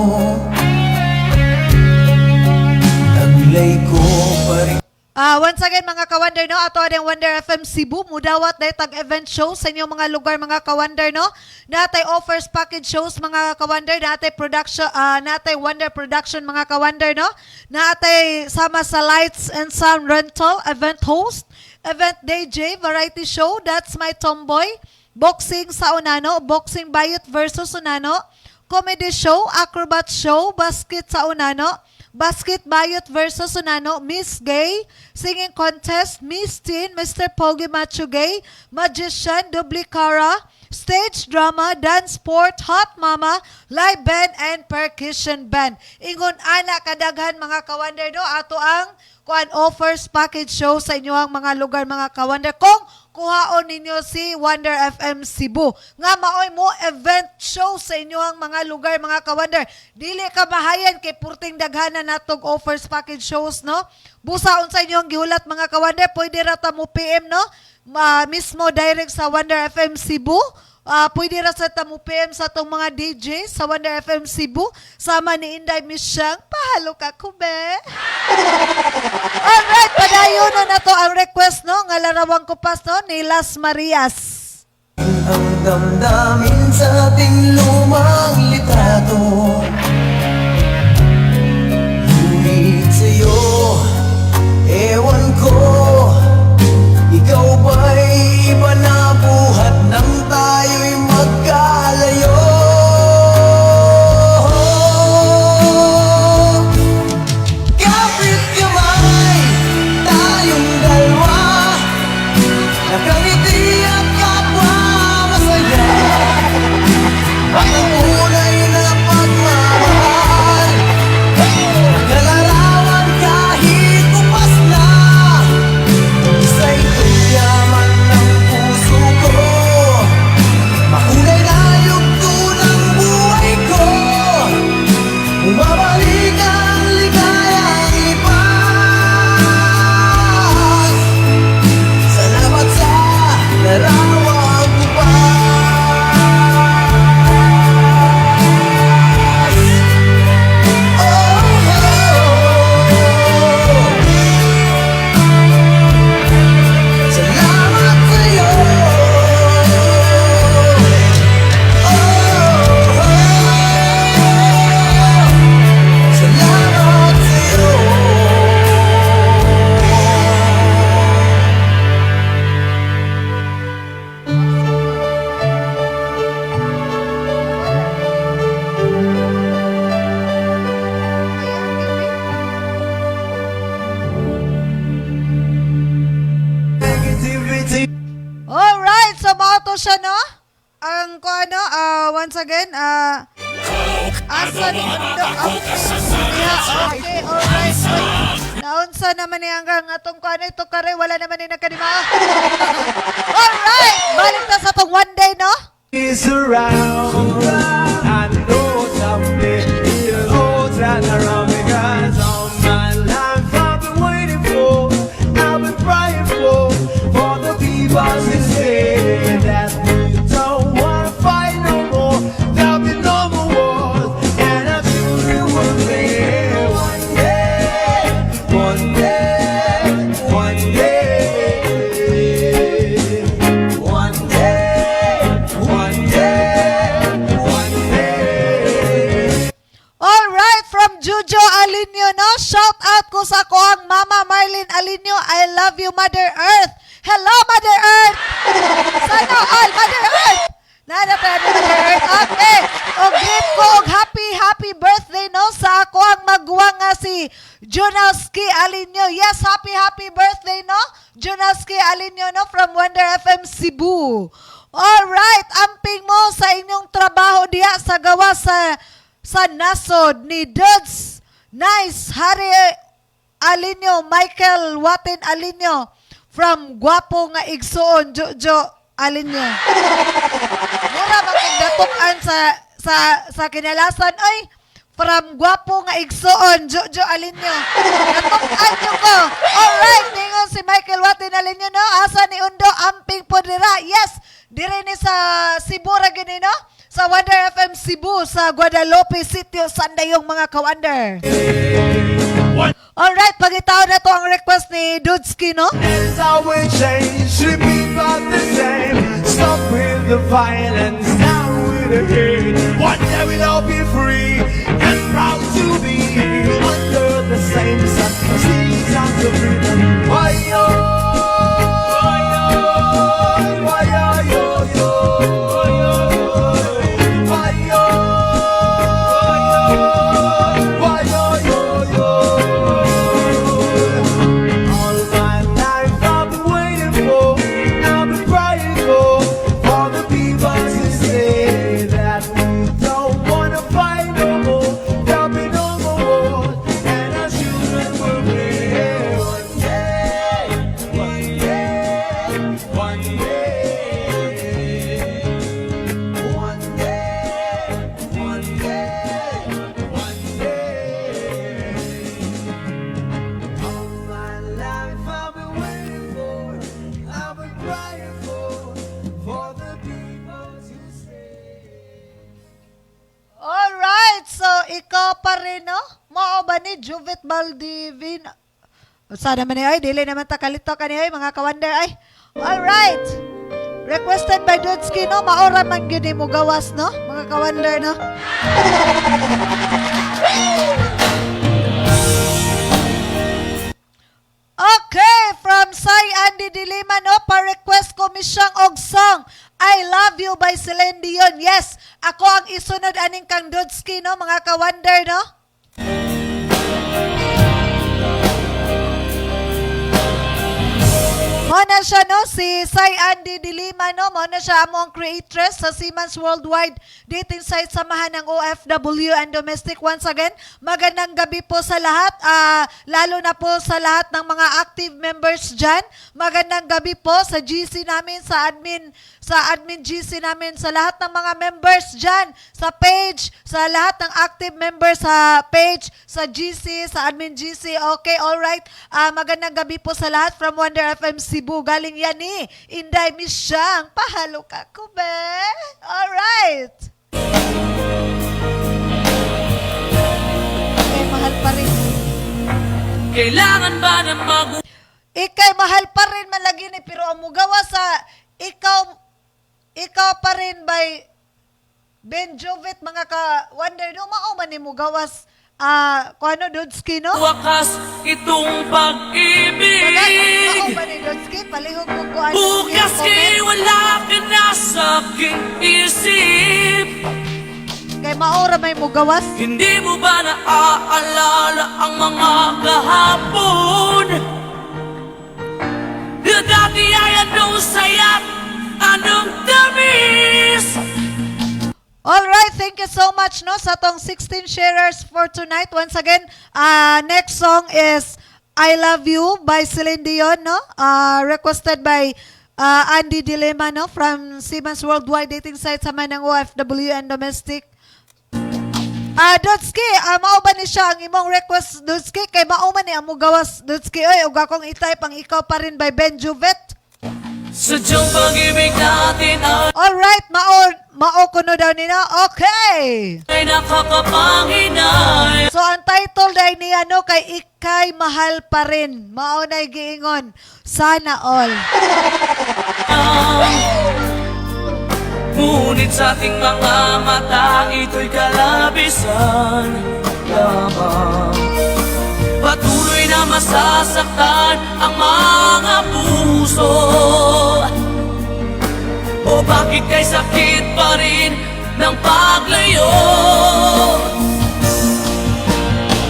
E: kulay ko pa rin.
C: Once again mga ka-wonder, no, ato ang Wonder FM Cebu, mudawat na tag event shows sa inyong mga lugar mga ka-wonder, no. Natay offers package shows mga ka-wonder, natay production, natay Wonder Production mga ka-wonder, no. Natay sama sa lights and sound rental, event host, event DJ, variety show, That's My Tomboy, boxing sa Unano, boxing Bayot versus Unano, comedy show, acrobat show, basket sa Unano, Basket Bayot versus Unano, Miss Gay, Singing Contest, Miss Teen, Mr. Pogi Macho Gay, Magician, Dublicara, Stage Drama, Dance Sport, Hot Mama, Live Band, and Percussion Band. Ingon ana kadaghan mga ka-wonder, no, ato ang kuan offers package show sa inyo ang mga lugar mga ka-wonder. Kung kuhaon ninyo si Wonder FM Cebu. Nga maoy mo event show sa inyo ang mga lugar mga ka-wonder. Dili ka bahayan kay purting daghana natog offers package shows, no? Busaon sa inyo ang gihulat mga ka-wonder. Pwede rata mo PM, no? Mismo direct sa Wonder FM Cebu. Pwede ra sa tamu PM sa itong mga DJ sa Wonder FM Cebu. Sama ni Inday Misyang. Pahalo ka, kube. Alright, padayon na to ang request, no? Nga larawang kupas, no? Ni Las Marias.
E: Ang damdamin sa ating lumang litrato, ngunit sa'yo, ewan ko, ikaw ba'y iba na buhat nang tayo'y magkalayo? Kapit kamay, tayong dalawa, nakangiti at kapwa masaya. At ang unay na pagmamahal, naglalarawan kahit upas na. Isa'y yaman ng puso ko, makulay na yugto ng buhay ko. Bumabalik ang ligayang lipas. Salamat sa larawang kupas. Oh, salamat sa'yo. Salamat sa'yo. Negativity.
C: Alright, so mauto siya, no? Ang ko ano, once again, asa ni Undo, okay, alright. Naunsa naman niya hanggang atong ko ano, ito kare, wala naman ni nakanima. Alright, balik na sa itong one day, no?
E: Is around. I know someday you'll all turn around because all my life I've been waiting for, I've been praying for the people to say that you don't wanna fight no more. There'll be no more wars, and our children will live one day, one day, one day, one day, one day, one day.
C: Alright, from Jujo Alinio, no? Shout out ko sa ko ang Mama Marlene Alinio. I love you, Mother Earth. Hello, Mother Earth! Sana all, Mother Earth! Nana pa ni Mother Earth. Okay. O greet ko og happy birthday, no? Sa ako ang magwang nga si Junowski Alinio. Yes, happy birthday, no? Junowski Alinio, no? From Wonder FM Cebu. Alright, amping mo sa inyong trabaho diya sa gawa sa nasod ni Dudes Nice Harry Alinio, Michael Watin Alinio from Guapo nga Igsoon, Jojo Alinio. Mura magdatukan sa kinalasan, ay from Guapo nga Igsoon, Jojo Alinio. Natukan nyo ko. Alright, ningon si Michael Watin Alinio, no? Asa ni Undo, amping po dira. Yes, dire ni sa Cebu ra gini, no? sa Wonder FM Cebu sa Guadalupe City, Sandayong mga ka-Wonder. Alright, pagitaw na to ang request ni Dudski, no?
E: It's always change, repeat but the same. Stop with the violence, down with the hate. One day we'll all be free and proud to be under the same sun. Seas of freedom. Why yo? Why yo? Why yo? Why yo? Why yo? All my life I've been waiting for, I've been crying for the people to say that we don't wanna fight no more, there'll be no more war, and our children will be here one day, one day, one day, one day, one day, one day. All my life I've been waiting for, I've been crying for the people to say.
C: Alright, so ikaw pa rin, no? Mao ba ni Juvit Baldivin? Sana man ay, dili naman takalito ka niya, mga ka-Wonder ay. Alright. Requested by Dudski, no? Maora man yun mo gawas, no? Mga ka-Wonder, no? Okay, from Sai Andy Dilima, no? Pa-request ko misyang og song, I Love You by Celine Dion. Yes, ako ang isunod aning kang Dudski, no? Mga ka-Wonder, no? Mona siya, no? Si Sai Andy Dilima, no? Mona siya among creatress sa Siemens Worldwide Dating Site Samahan ng OFW and Domestic. Once again, magandang gabi po sa lahat, lalo na po sa lahat ng mga active members dyan. Magandang gabi po sa GC namin, sa admin GC namin, sa lahat ng mga members dyan, sa page, sa lahat ng active members sa page, sa GC, sa admin GC. Okay, alright. Magandang gabi po sa lahat from Wonder FM Cebu. Galing yan ni Inday Misyang. Pahalo ka ko, be? Alright. Okay, mahal pa rin.
J: Kailangan ba na
C: Ikay mahal pa rin malagi ni, pero ang mugawa sa ikaw pa rin by Ben Jovet, mga ka-Wonder, no? Mao man ni mugawas kung ano, Dudski, no?
J: wakas itong pag-ibig?
C: Mao ba ni Dudski? Palihog mo ko ano.
J: Bukas kay wala ka na sa aking isip.
C: Kay maora may mugawas.
J: Hindi mo ba naaalala ang mga kahapon? Na dati ay anong sayat, anong tamis?
C: Alright, thank you so much, no, sa tong 16 sharers for tonight. Once again, next song is I Love You by Celine Dion, no? Requested by Andy Dilema, no, from Siemens Worldwide Dating Site sa ng OFW and Domestic. Dudski, mao ba ni siya ang imong request, Dudski? Kay mao man ni amo gawas, Dudski. Oy, ug akong i-type ang ikaw pa rin by Ben Juvet.
J: Sadyang pag-ibig natin
C: Alright, mao kuno daw nila. Okay.
J: ay nakakapanginay.
C: So ang title dai ni ano kay Ikay Mahal Pa Rin. Mao nay giingon. Sana all.
J: Ngunit sa ating mga mata, ito'y kalabisan lamang. Patuloy na masasaktan ang mga puso. O bakit kay sakit pa rin ng paglayo?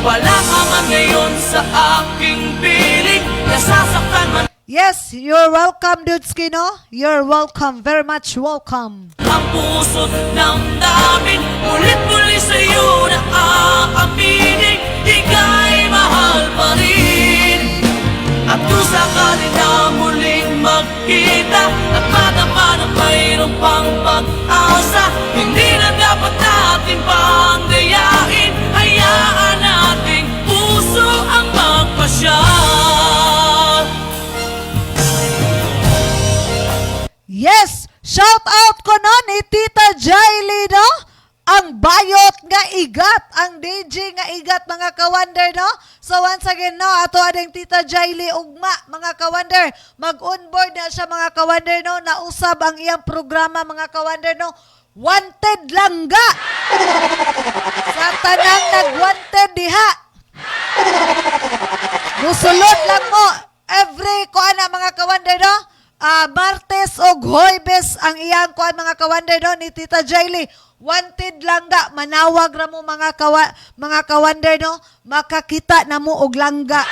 J: Wala ka man ngayon sa aking piling, nasasaktan man
C: Yes, you're welcome, Dudski, no? You're welcome. Very much welcome.
J: ang puso't damdamin. Ulit-muli sa'yo na aaminin, ika'y mahal pa rin. At kung sakali na muling magkita at madama na mayroong pang pag-asa, hindi na dapat natin pang gayahin. Hayaan nating puso ang magpasya.
C: Yes, Shout out ko no ni Tita Jaily, no? Ang bayot nga igat, ang DJ nga igat, mga ka-wonder, no? So once again, no, ato ading Tita Jaily ugma, mga ka-wonder, mag-onboard na siya, mga ka-wonder, no? Nausab ang iyang programa, mga ka-wonder, no? Wanted langga! Sa tanang nag-wanted diha. Musulod lang mo, every kuana, mga ka-wonder, no? Martes o Huwebes ang iyang kuan, mga ka-wonder, no? Ni Tita Jaily. Wanted langga, manawag ra mo, mga ka-wonder, no? Makakita na mo og langga.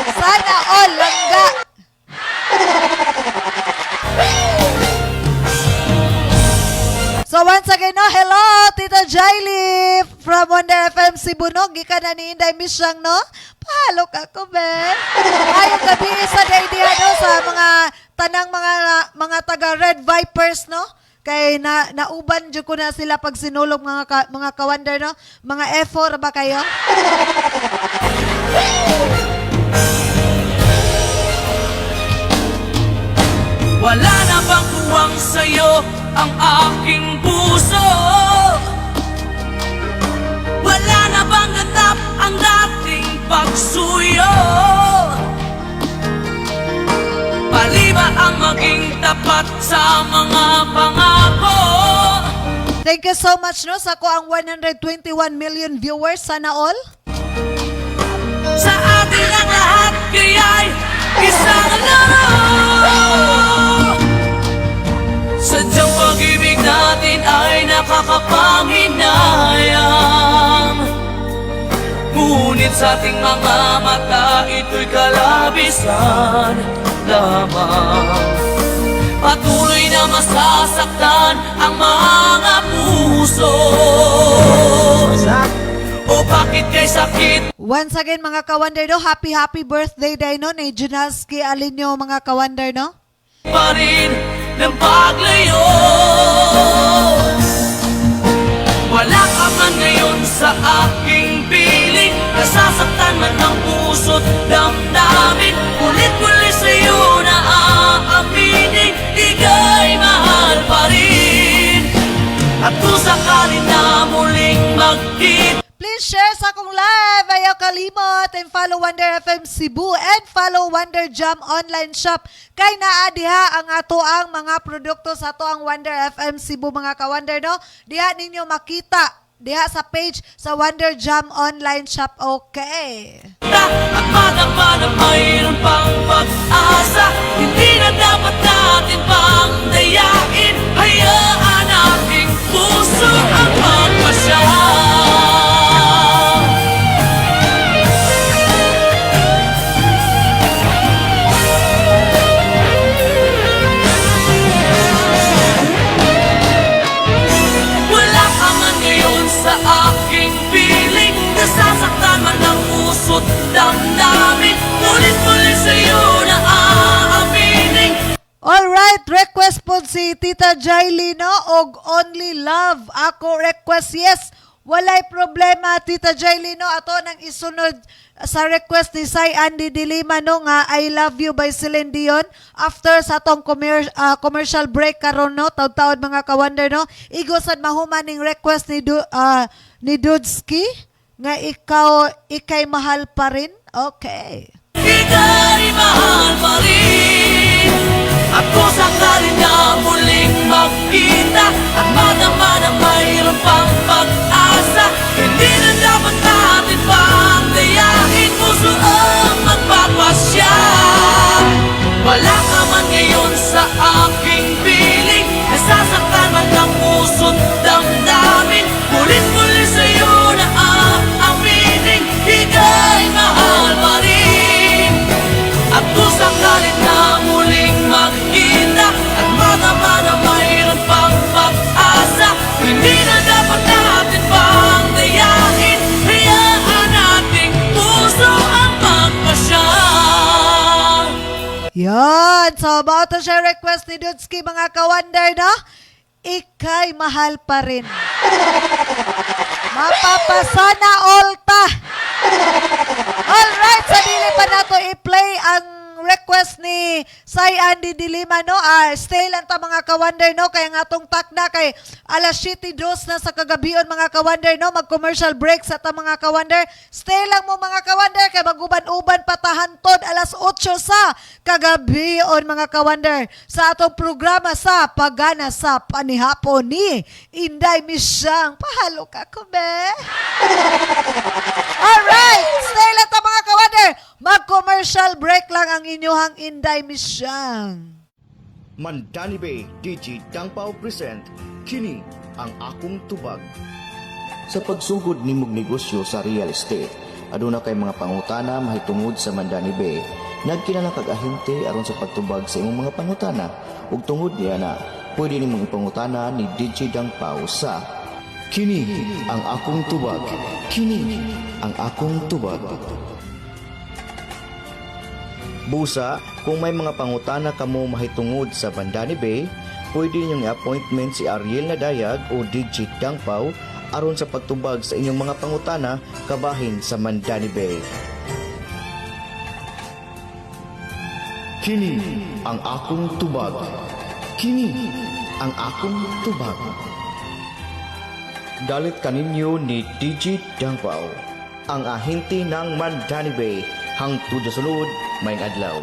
C: Sana all langga. So once again, no, hello, Tita Jaily from Wonder FM Cebu, no? Gikan na ni Inday Misyang, no? Pahalo ka ko, Ben. Ayong gabi sa day no, sa mga tanang mga taga Red Vipers, no? Kay nauban jud ko na sila pag sinulog, mga ka-wonder, no? Mga F4 ba kayo?
J: Wala na bang kuwang sa'yo ang aking puso? Wala na bang natap ang dating pagsuyo? Paliba ang maging tapat sa mga pangako.
C: Thank you so much, no, sa ko ang 121 million viewers. Sana all.
J: Sa atin ang lahat kaya'y isang laro. Sadyang pag-ibig natin ay nakakapanghinayang. Ngunit sa ating mga mata ito'y kalabisan lamang. Patuloy na masasaktan ang mga puso. O bakit kay sakit?
C: Once again, mga ka-wonder, no, happy birthday day, no, ni Junaski Alinyo, mga ka-wonder, no?
J: Pa rin ng paglayo. Wala ka man ngayon sa aking piling. Nasasaktan man ang puso't damdamin. Ulit-uli sa'yo na aaminin, ika'y mahal pa rin. At kung sakali na muling magkita,
C: Please share sa akong live. Ayaw kalimot. And follow Wonder FM Cebu and follow Wonder Jam online shop. Kay naa diha ang ato ang mga produkto sa ato ang Wonder FM Cebu, mga ka-wonder, no? Diha ninyo makita. Diha sa page sa Wonder Jam online shop. Okay.
J: at madama na mayroon pang pag-asa. Hindi na dapat natin pang dayain. Hayaan ating puso ang magpasya. Wala ka man ngayon sa aking piling. Nasasaktan man ang puso't damdamin. Ulit-ulit sa'yo na aaminin.
C: Alright, request po si Tita Jaily, no? Og Only Love. Ako request, yes. Walay problema, Tita Jaily, no? Ato nang isunod sa request ni Sai Andy Dilima, no? Nga I Love You by Celine Dion. After sa atong commercial break karon, no? Taud-taud, mga ka-wonder, no? Igosad mahuman ning request ni Dudski nga ikay mahal pa rin. Okay.
J: Ika'y mahal pa rin. At kung sakali na muling magkita at madama na mayroon pang pag-asa, hindi na dapat natin pang dayain. Puso ang magpapasya. Wala ka man ngayon sa aking piling. Nasasaktan man ang puso't damdamin. Ulit-ulit sa'yo na aaminin. Ika'y mahal pa rin. At kung sakali na muling magkita at madama na mayroon pang pag-asa, hindi na dapat natin pang dayain. Hayaan nating puso ang magpasya.
C: Yan. So, about to share request ni Dudski, mga ka-wonder, no? Ikay mahal pa rin. Mapapasana all ta. Alright, sa dili pa nato i-play ang request ni Sai Andy Dilima, no? Stay lang ta mga kawander, no? Kaya nga tong takda kay alas 7:02 na sa kagabion mga kawander, no? Mag-commercial break sa ta mga kawander. Stay lang mo mga kawander kay maguban-uban patahantod alas 8 sa kagabion mga kawander sa atong programa sa Pagana sa Panihapon ni Inday Misyang. Pahalo ka ko, be? Alright, stay lang ta mga kawander. Mag-commercial break lang ang inyong Inday Misyang.
H: Mandani Bay DJ Dangpao present Kini ang akong tubag. Sa pagsugod nimong negosyo sa real estate, aduna kay mga pangutana mahitungod sa Mandani Bay. Nagkinala kag ahente aron sa pagtubag sa imong mga pangutana ug tungod niya na pwede nimong ipangutana ni DJ Dangpao sa Kini ang akong tubag. Kini ang akong tubag. Busa, kung may mga pangutana kamo mahitungod sa Mandani Bay, pwede niyong i-appointment si Ariel Nadayag o DJ Dangpao aron sa pagtubag sa inyong mga pangutana kabahin sa Mandani Bay. Kini ang akong tubag. Kini ang akong tubag. Dalit kaninyo ni DJ Dangpao, ang ahente ng Mandani Bay, hangtod sa sulod, may adlaw.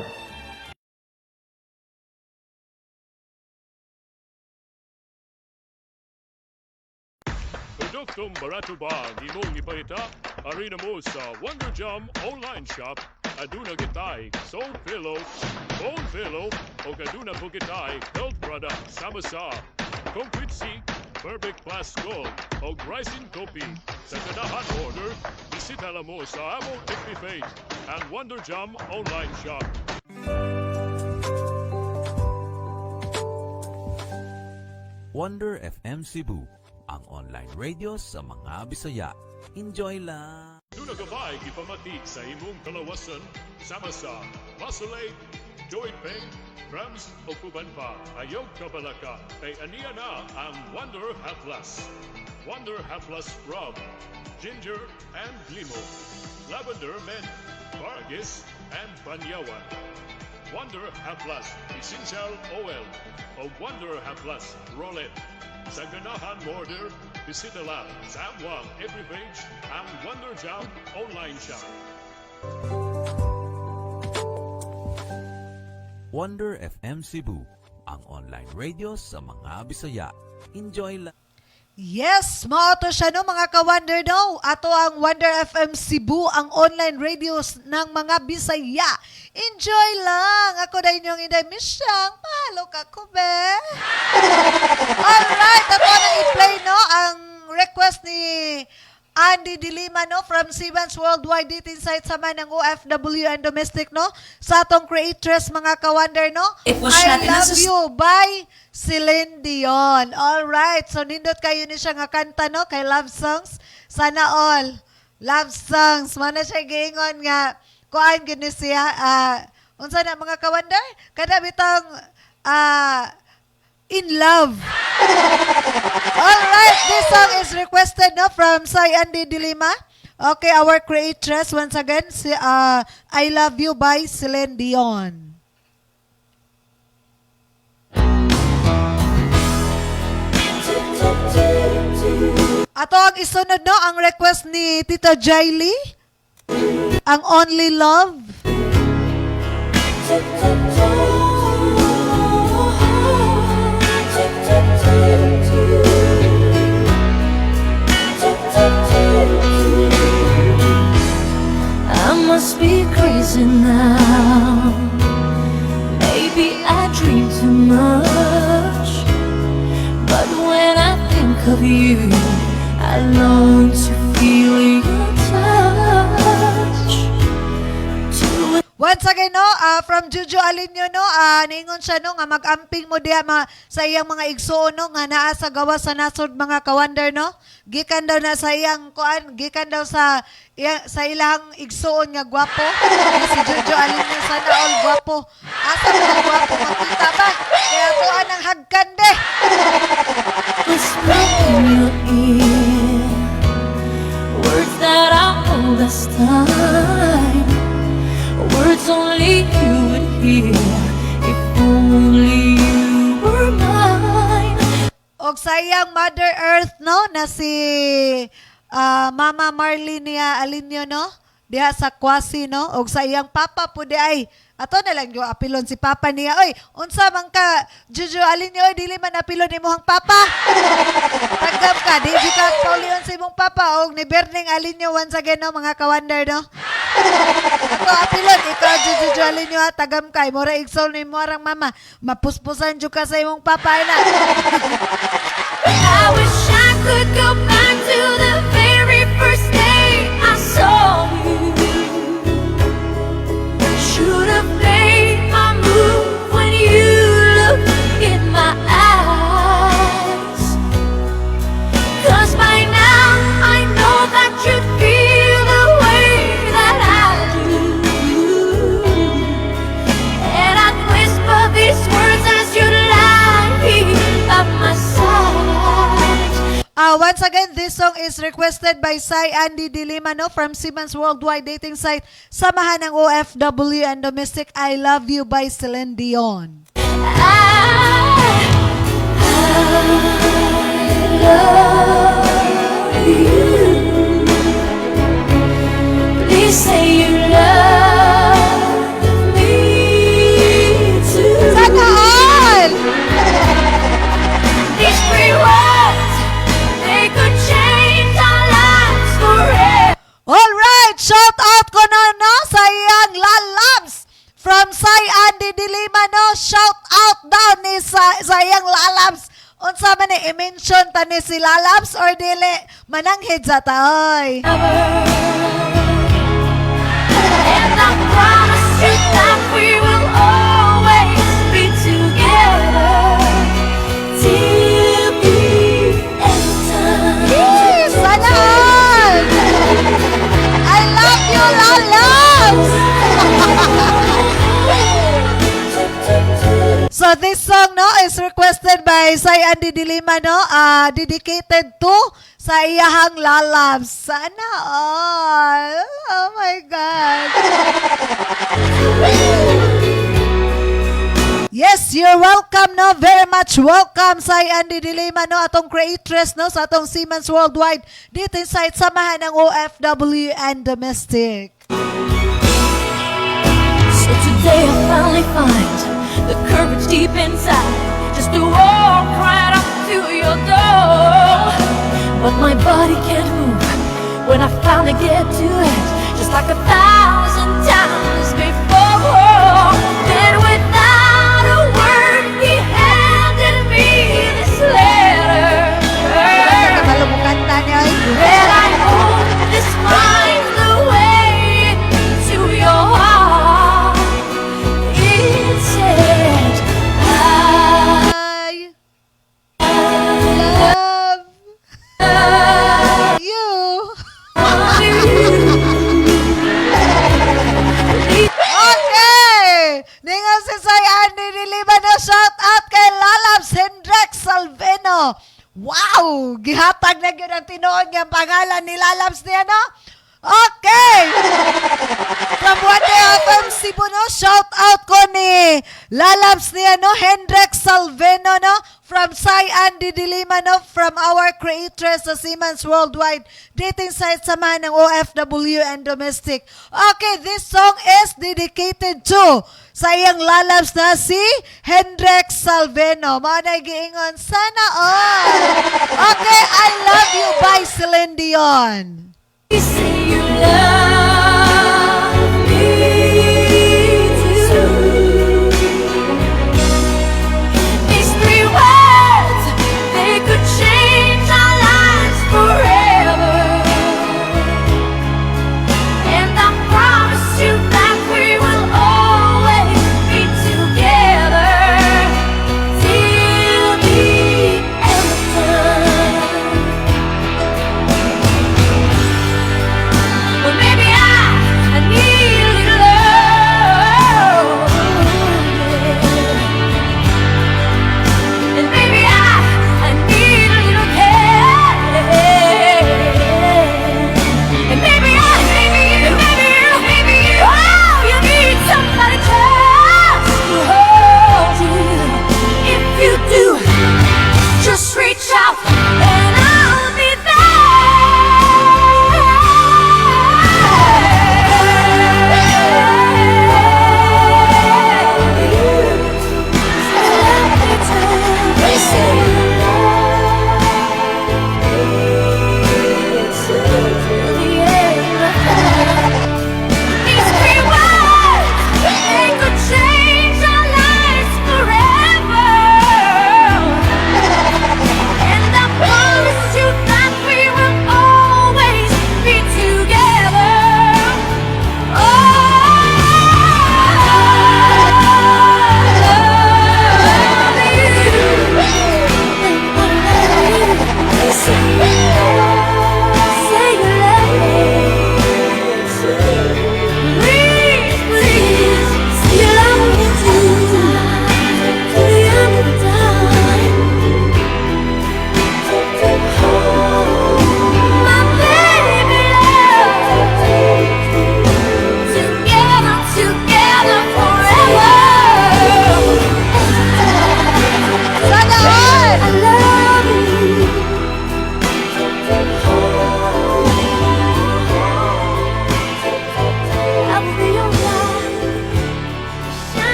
I: Produktong barato ba ang imong ipahita? Arena mo sa Wonder Jam online shop. Aduna gitay soul pillow, bone pillow, o kaduna po gitay health product sama sa Complete C, Perfect Plus Gold, o Rising Coffee. Sa kanahan order, bisita lang mo sa among FB page and Wonder Jam online shop.
A: Wonder FM Cebu, ang online radio sa mga Bisaya. Enjoy lang!
I: Tuna gabay ipamati sa imong kalawasan sama sa Muscle Aid, Joint Pain, Rams o Kuban pa, ayaw kabalaka, kay aniya na ang Wonder Haplas. Wonder Haplas Rub, Ginger and Limo, Lavender Mint, Vargis and Banyawan. Wonder Haplas Essential Oil o Wonder Haplas Roll-It. Sa ganahan order, bisita lang sa amwang every page ang Wonder Jam online shop.
A: Wonder FM Cebu, ang online radio sa mga Bisaya. Enjoy lang!
C: Yes, mao siya no mga ka-Wonder no. Ato ang Wonder FM Cebu, ang online radios ng mga Bisaya. Enjoy lang. Ako na inyong Inday Misyang. Pahalo ka ko, be. Alright, ato na i-play no ang request ni Andy Dilima no from Sibans Worldwide Dating Site sa man ng OFW and domestic no sa atong creatress mga ka-Wonder no. I Love You by Celine Dion. Alright, so nindot kayo ni siya nga kanta no kay love songs. Sana all love songs. Mana siya giingon nga kuan gini siya unsa na mga ka-Wonder kada bitang in love. Alright, this song is requested no from Sai Andy Dilima. Okay, our creatress once again, si, I Love You by Celine Dion. Ato ang isunod no, ang request ni Tita Jaily, ang Only Love.
D: I must be crazy now. Maybe I dream too much. But when I think of you, I long to feel your touch.
C: Once again, no, from Juju Alinyo, no, ningon siya, no, nga mag-amping mo diya sa iyang mga igsuon, no, nga naa sa gawa sa nasod mga ka-Wonder, no. Gikan daw na sa iyang, gikan daw sa ilang igsuon nga gwapo. Si Juju Alinyo, sana all gwapo. Asa mga gwapo, makita ba? Kaya tuan ang hagkande.
D: Whisper in your ear words that I hold us time. Words only you would
C: iyang Mother Earth, no, na si Mama Marlene niya Alinyo, no, diha sa Kwasi, no, og sa iyang papa po di ay, ato na lang yung apilon si papa niya, oy, unsa man ka, Juju Alinyo, oy, dili man apilon imong papa. Tanggap ka, di ka kaulion sa imong papa, og ni Berning Alinyo once again, no, mga ka-wonder, no. Ako apilon, ikaw Juju Alinyo, ha, tagam kay, mura igsol ni mo arang mama, mapuspusan jud ka sa imong papa, na.
D: I wish I could go back to the very first day I saw you. Should have made my move when you looked in my eyes. 'Cause by now I know that you'd feel the way that I do. And I'd whisper these words as you'd lie by my side.
C: Once again, this song is requested by Sai Andy Dilimano from Siemens Worldwide Dating Site. Samahan ng OFW and Domestic, I Love You by Celine Dion.
D: I love you. Please say you love me too.
C: Sana all!
D: These three words, they could change our lives forever.
C: Alright, shout out ko na, no, sa iyang lalabs from Sai Andy Dilimano. Shout out daw ni sa iyang lalabs. Unsa man ni i-mention ta ni si lalabs or dili mananghid sa taoy.
D: And I promise you that we will always be together till the end of time.
C: Yes, sana all! I love you, lalabs! So this song, no, is requested by Sai Andy Dilimano, dedicated to sa iyahang lalabs. Sana all! Oh my God! Yes, you're welcome, no? Very much welcome, Sai Andy Dilimano, atong creatress, no, sa atong Siemens Worldwide dito inside samahan ng OFW and Domestic.
D: So today I finally find the courage deep inside just to walk right up to your door. But my body can't move when I finally get to it, just like 1,000 times before. Then without a word he handed me this letter.
C: Kabalo mo kanta niya, eh.
D: And I hope this finds the way to your heart. It said,
C: I love you. Okay! Ningon si Sai Andy Dilimano, shout out kay Lalabs Hendrex Salveno. Wow! Gihatag na yun ang tinuod niya pangalan ni Lalabs niya, no? Okay! From Wonder FM Cebu, no? Shout out ko ni Lalabs niya, no? Hendrex Salveno, no? From Sai Andy Dilimano, from our creatress sa Siemens Worldwide Dating Site, samahan ng OFW and Domestic. Okay, this song is dedicated to sa iyang lalabs na si Hendrex Salveno. Mga giingon, sana all. Okay, I Love You by Celine Dion.
D: you say you love me too. These three words, they could change our lives forever. And I promise you that we will always be together till the end of time. Well, maybe I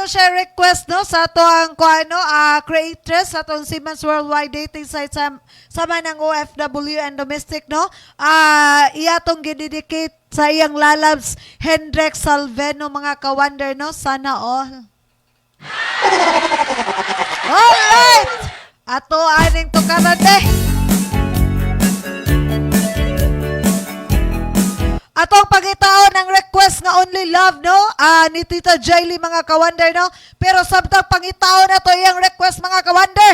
C: to share request no sa to ang creatress sa tong Siemens Worldwide Dating Site sa manang OFW and domestic no. Iya tong gidedicate sa iyang lalabs Hendrik Salveno mga ka-wonder no. Sana all. Alright! Ato aning to karate. Atong pagitaon ng request nga Only Love no ni Tita Jaily mga ka-wonder no. Pero sabtang pangitaon na to iyang request mga ka-wonder.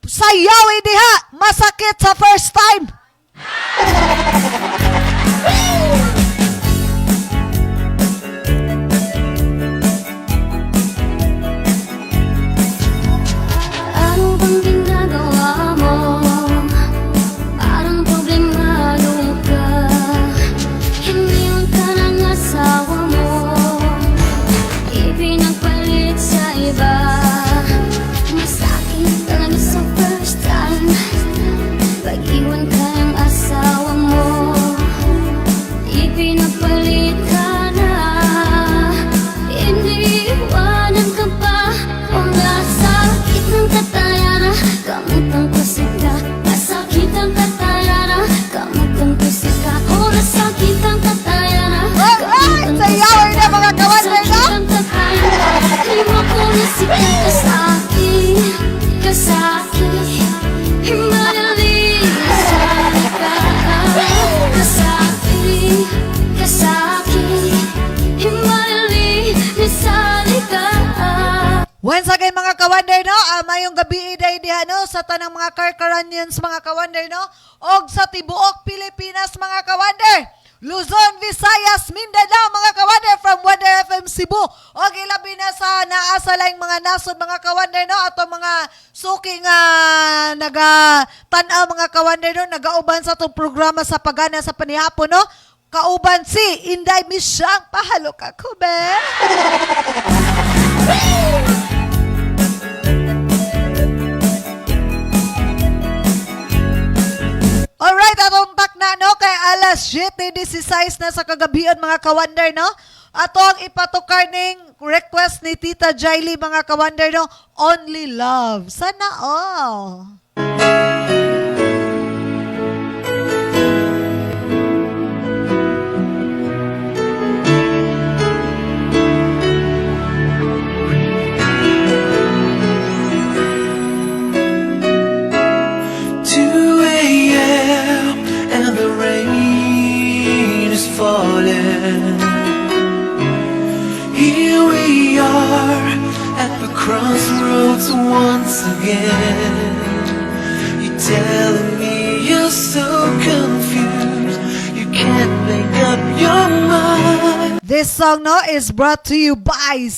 C: Sayaw diha, masakit sa first time.
D: Ano bang ginagawa mo? Parang problemado ka. Hindi man ka ng asawa mo. Ipinagpalit sa iba. Masakit talaga sa first time. Pag-iwan ka ng asawa mo. Ipinagpalit ka na. Iniiwanan ka pa. O nasakit ng katayana. Kamutang kusika. Nasakit ang katayana. Kamutang kusika. O nasakit ang katayana.
C: Alright! Sayawin na mga ka-wonder no.
D: Lima ko nasikat ka sa akin. Kasaki. Himayali sa lika. Kasaki. Kasaki. Himayali sa lika.
C: Once again mga ka-wonder no, mayong gabi iday diha no sa tanang mga Karkaranians mga ka-wonder no, og sa tibuok Pilipinas mga ka-wonder. Luzon, Visayas, Mindanao mga ka-wonder from Wonder FM Cebu. Og ilabi na sa naasa laing mga nasod mga ka-wonder no, ato mga suki nga naga-tan-aw mga ka-wonder no, nagauban sa tong programa sa pagana sa panihapon no. Kauban si Inday Misyang, pahalo ka ko be. Alright, atong takna no kay alas 7:16 na sa kagabion mga ka-wonder no. Ato ang ipatukar ning request ni Tita Jaily mga ka-wonder no, Only Love. Sana all.
E: And the rain is falling. Here we are at the crossroads once again. You're telling me you're so confused, you can't make up your mind.
C: This song no is brought to you by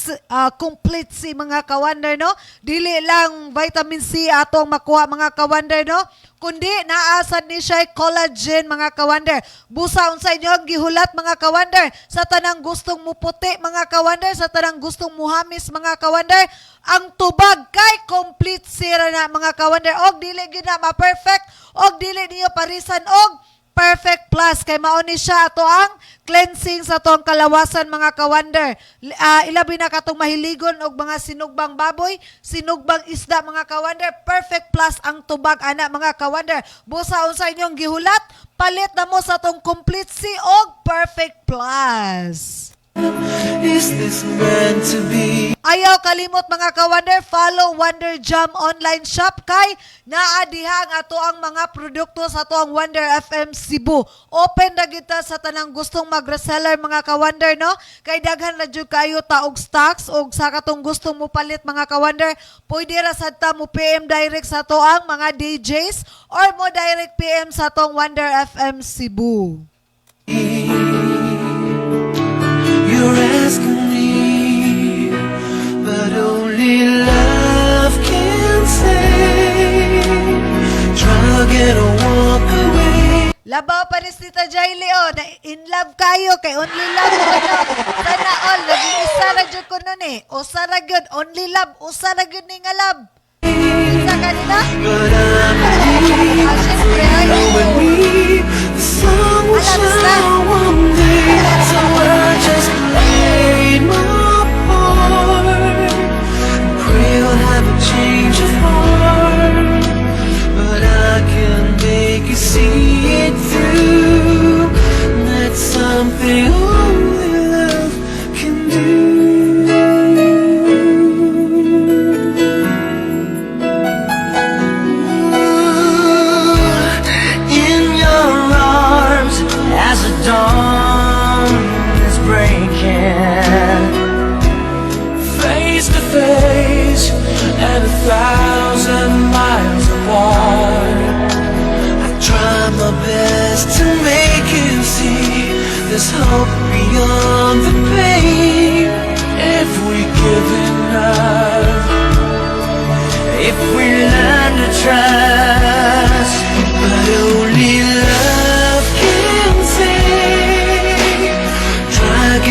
C: Complete C mga ka-wonder no. Dili lang vitamin C atong makuha mga ka-wonder no, kundi naasad ni siya collagen mga ka-wonder. Busa unsa inyo ang gihulat mga ka-wonder sa tanang gustong muputi mga ka-wonder, sa tanang gustong muhamis mga ka-wonder. Ang tubag kay Complete C na mga ka-wonder, og dili gyud na ma-perfect, og dili niyo parisan og Perfect Plus kay mao ni siya ato ang cleansing sa atong kalawasan mga ka-wonder. Ilabi na katong mahiligon og mga sinugbang baboy, sinugbang isda mga ka-wonder. Perfect Plus ang tubag ana mga ka-wonder. Busa unsa inyong gihulat, palit na mo sa atong Complete C og Perfect Plus.
E: Is this meant to be?
C: Ayaw kalimot mga ka-wonder, follow Wonder Jam online shop kay naadihang ato ang mga produkto sa ato ang Wonder FM Cebu. Open na kita sa tanang gustong mag-reseller mga ka-wonder no. Kay daghan na jud kayo taog stocks og sa katong gustong mo palit mga ka-wonder, pwede ra sad ta mo PM direct sa ato ang mga DJs or mo direct PM sa atong Wonder FM Cebu.
E: You're asking me, but only love can save. Drug and walk away.
C: Labaw pa ni Tita Jaily na in love kayo kay only love ano. Sana all nag-iisa ra jud ko nun usa ra gyud only love, usa ra gyud ni nga love. Isa kanina?
E: But I believe
C: Siyempre ay
E: you and me, the sun will
C: Alam na.
E: shine one day. So I just played my part.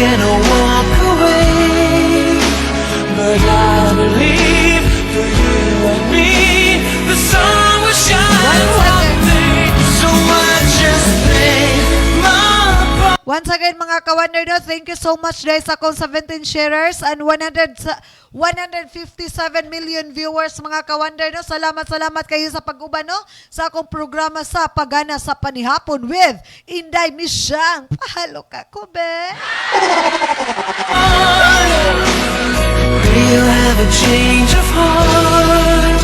J: gonna walk away, but I believe for you and me the sun will shine one day. So I just play my part.
C: Once again mga ka-Wonder, no, thank you so much guys sa akong 17 sharers and 157 million viewers mga ka-Wonder, no. Salamat kayo sa pag-uban, no, sa akong programa sa Pagana sa Panihapon with Inday Misyang. Pahalo ka ko, be.
J: We'll have a change of heart,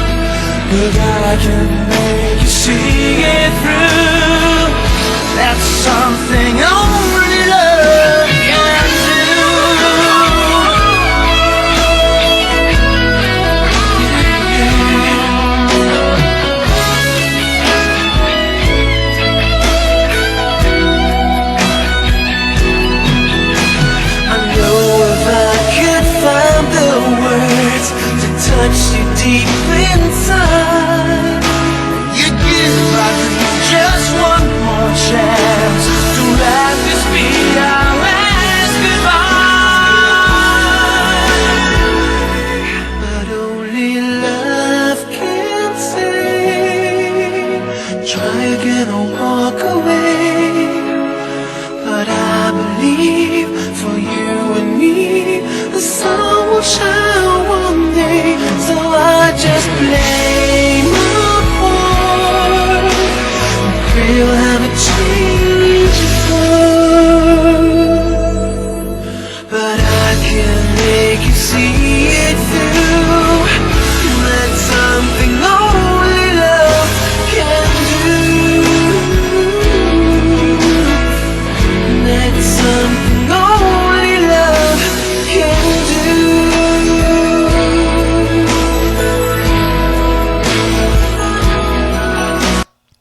J: but I can make you see it through. That's something only love can do. I know if I could find the words to touch you deep inside, you'd give our dream just one more chance to let this be our last goodbye. But only love can say, try again or walk away. But I believe for you and me the sun will shine one day. So I just play my part. We'll have a change of heart, but I can make you see it through. That's something only love can do. That's something only love can do.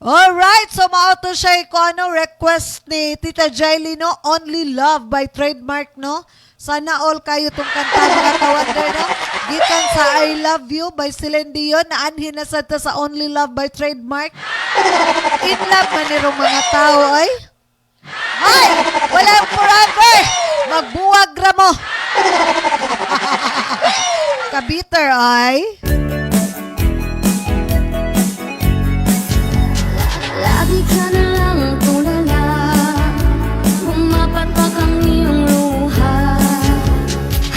C: Alright, so maauto siya ko ano, request ni Tita Jaily, no, Only Love by Trademark, no. Sana all kayo tong kanta mga ka-Wonder, no. Gikan sa I Love You by Celine Dion, naanhin na sa ta sa Only Love by Trademark. In love man nirong mga tao, ay. Ay! Walang forever! Magbuwag ra mo! Kabiter, ay.
D: Lagi ka na lang tulala, pumapatak ang iyong luha.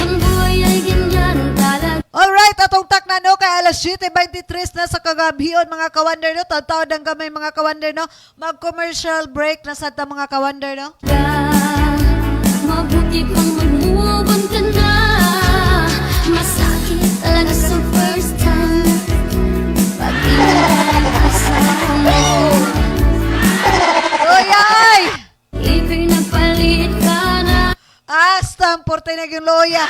D: Ang buhay ay ganyan talaga.
C: Alright, atong takna, no, kay alas 7:23 na sa kagabion mga ka-Wonder, no. Tataw ng gamay mga ka-Wonder, no. Mag-commercial break na sa ta mga ka-Wonder, no.
D: Mabuti pang mag-move on ka na. Masakit talaga sa first time. Pag inaasahan mo,
C: Uy, ay!
D: ipinapalit ka na.
C: Hasta ang porte na yung loya.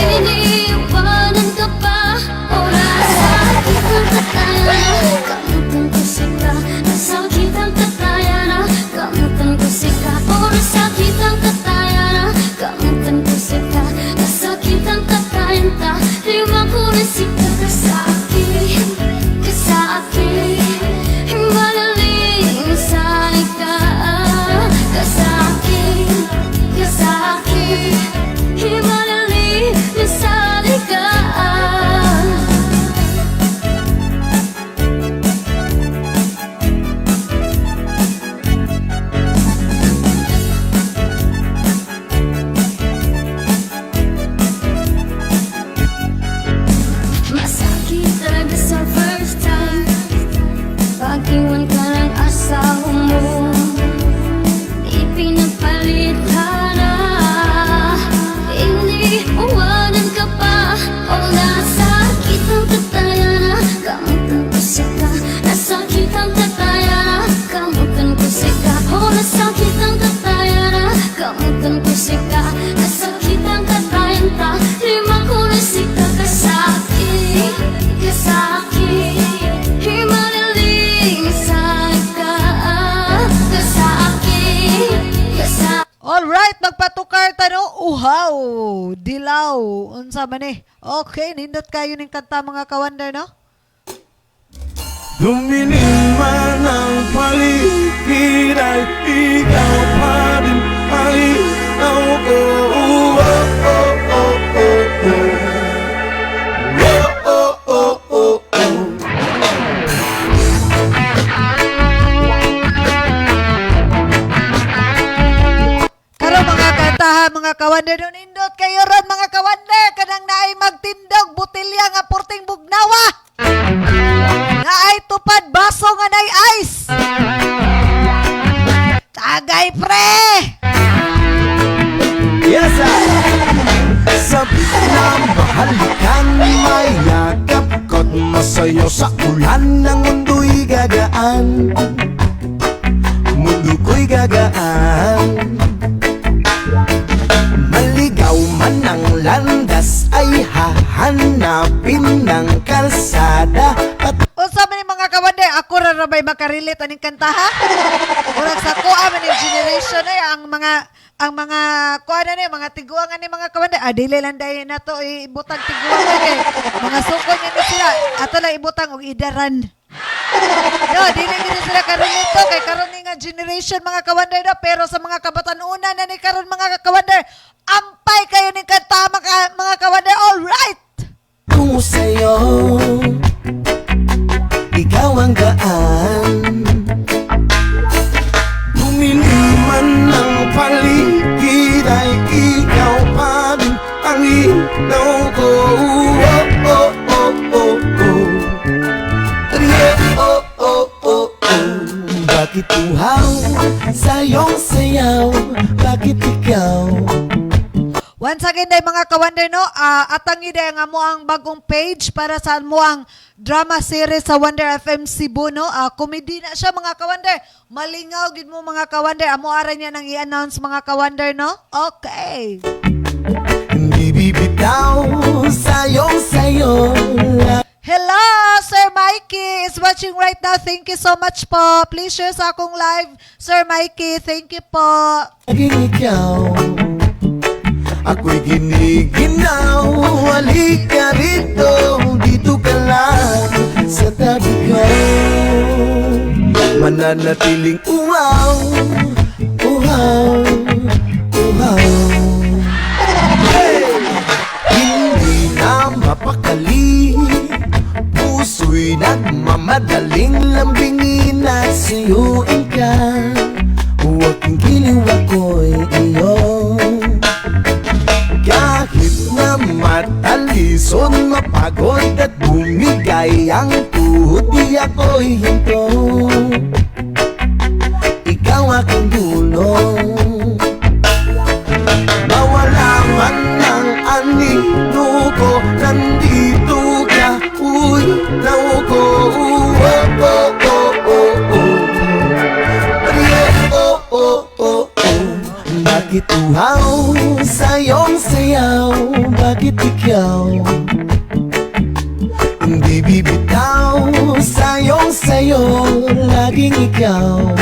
D: Iniiwanan ka pa. Oras sakit ang katayan. Kamutan ko sika. Nasakit ang katayan. Kamutan ko sika. Oras sakit ang katayan. Kamutan ko sika. Nasakit ang katayan. Lima ko na sika. Kasakit. Kasakit. Magaling sa ika. Kasakit. Kasakit. Magaling sa ika. Masakit talaga sa first time. Pag-iwan ka ng asawa mo, ipinapalit ka na. Iniiwanan ka pa. O nasakit ang katayan. Kamutan ko sika. Nasakit ang katayan. Kamutan ko sika. O nasakit ang katayan. Kamutan ko sika. Nasakit ang katayan. Lima ko na sika. Kasakit. Kasakit. Magaling sa ika. Kasakit. Kasakit.
C: Alright, magpatukar tano. Uhaw. Dilaw. Unsa man eh. Okay, nindot kayo ng kanta mga ka-Wonder, no?
J: Dumilim man ang paligid ay ikaw pa rin
E: ang ilaw ko. Oh, oh, oh, oh, oh. Oh, oh, oh, oh.
C: Karon mga kantahan, mga kawander, nun indot kayo ron mga kawander, kanang naay magtindog, butilya nga purting bugnawa. Naay tupad, baso nga naay ice. Tagay pre!
E: Yes, sa pinamahal kang mayakap ko't masayo sa ulan ng mundo'y gagaan. Mundo ko'y gagaan. Maligaw man ang landas ay hahanapin ng kalsada at
C: Unsa man ni mga kawander, ako ra rabay makarelate aning kantaha. Murag sa kuha man yung generation ay ang mga kuha na ni mga tiguangan ni mga kawander. Dili lang dahil na to ibutang tiguangan kay mga suko niya ni sila. Ato lang ibutang og idaran. No, dili gid sila karelate to kay karon ni nga generation mga kawander do, pero sa mga kabatan-una na ni karon mga kawander, ampay kayo ning kanta mga kawander. All right.
E: kung sa'yo ikaw ang gaan. Bumili man ng paligid ay ikaw pa rin ang ilaw ko. Oh, oh, oh, oh, oh. Yeah, oh, oh, oh, oh. Bakit uhaw sa'yong sayaw? Bakit ikaw?
C: Once again, day mga kawander, no, atangi day nga mo ang bagong page para sa mo ang drama series sa Wonder FM Cebu, no. Comedy na siya mga kawander. Malingaw gid mo mga kawander. Amo ara niya nang i-announce mga kawander, no. Okay.
E: Hindi bibitaw sa'yong sayo.
C: Hello, Sir Mikey is watching right now. Thank you so much po. Please share sa akong live, Sir Mikey. Thank you po.
E: Laging ikaw, ako'y giniginaw. Halika rito, dito ka lang sa tabi ko. Mananatiling uhaw, uhaw, uhaw. Hindi na mapakali, puso'y nagmamadaling lambingin at suyuin ka. Huwag kang giliw, ako'y iyong. Kahit na matalison, mapagod at bumigay ang tuhod, di ako'y hinto. Ikaw aking dulong. Mawala man ang anino ko, nandito ka, uy, naw ko. Oh, oh, oh, oh, oh. Yeah, oh, oh, oh, oh. Bakit uhaw sa'yong sayaw? Bakit ikaw hindi bibitaw sa'yong sayo? Laging ikaw,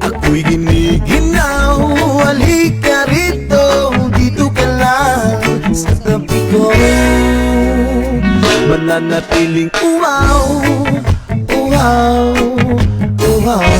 E: ako'y giniginaw. Halika rito, dito ka lang sa tabi ko. Mananatiling uhaw, uhaw, uhaw.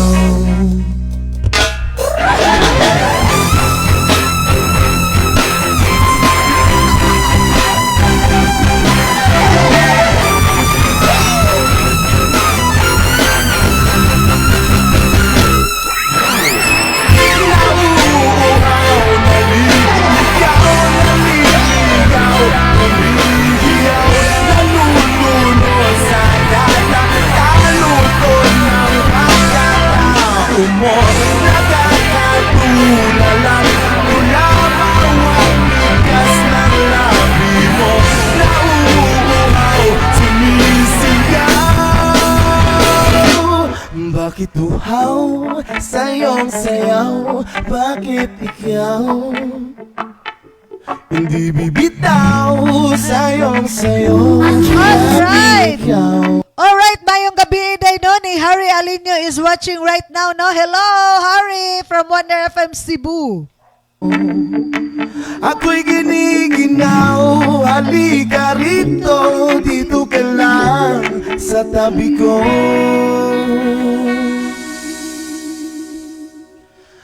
E: Bakit uhaw sa'yong sayaw? Bakit ikaw hindi bibitaw sa'yong sayo?
C: Alright!
E: Ikaw.
C: Alright, mayong gabi day no ni Harry Alinio is watching right now, no. Hello, Harry from Wonder FM Cebu.
E: Ako'y giniginaw. Halika rito, dito ka lang sa tabi ko.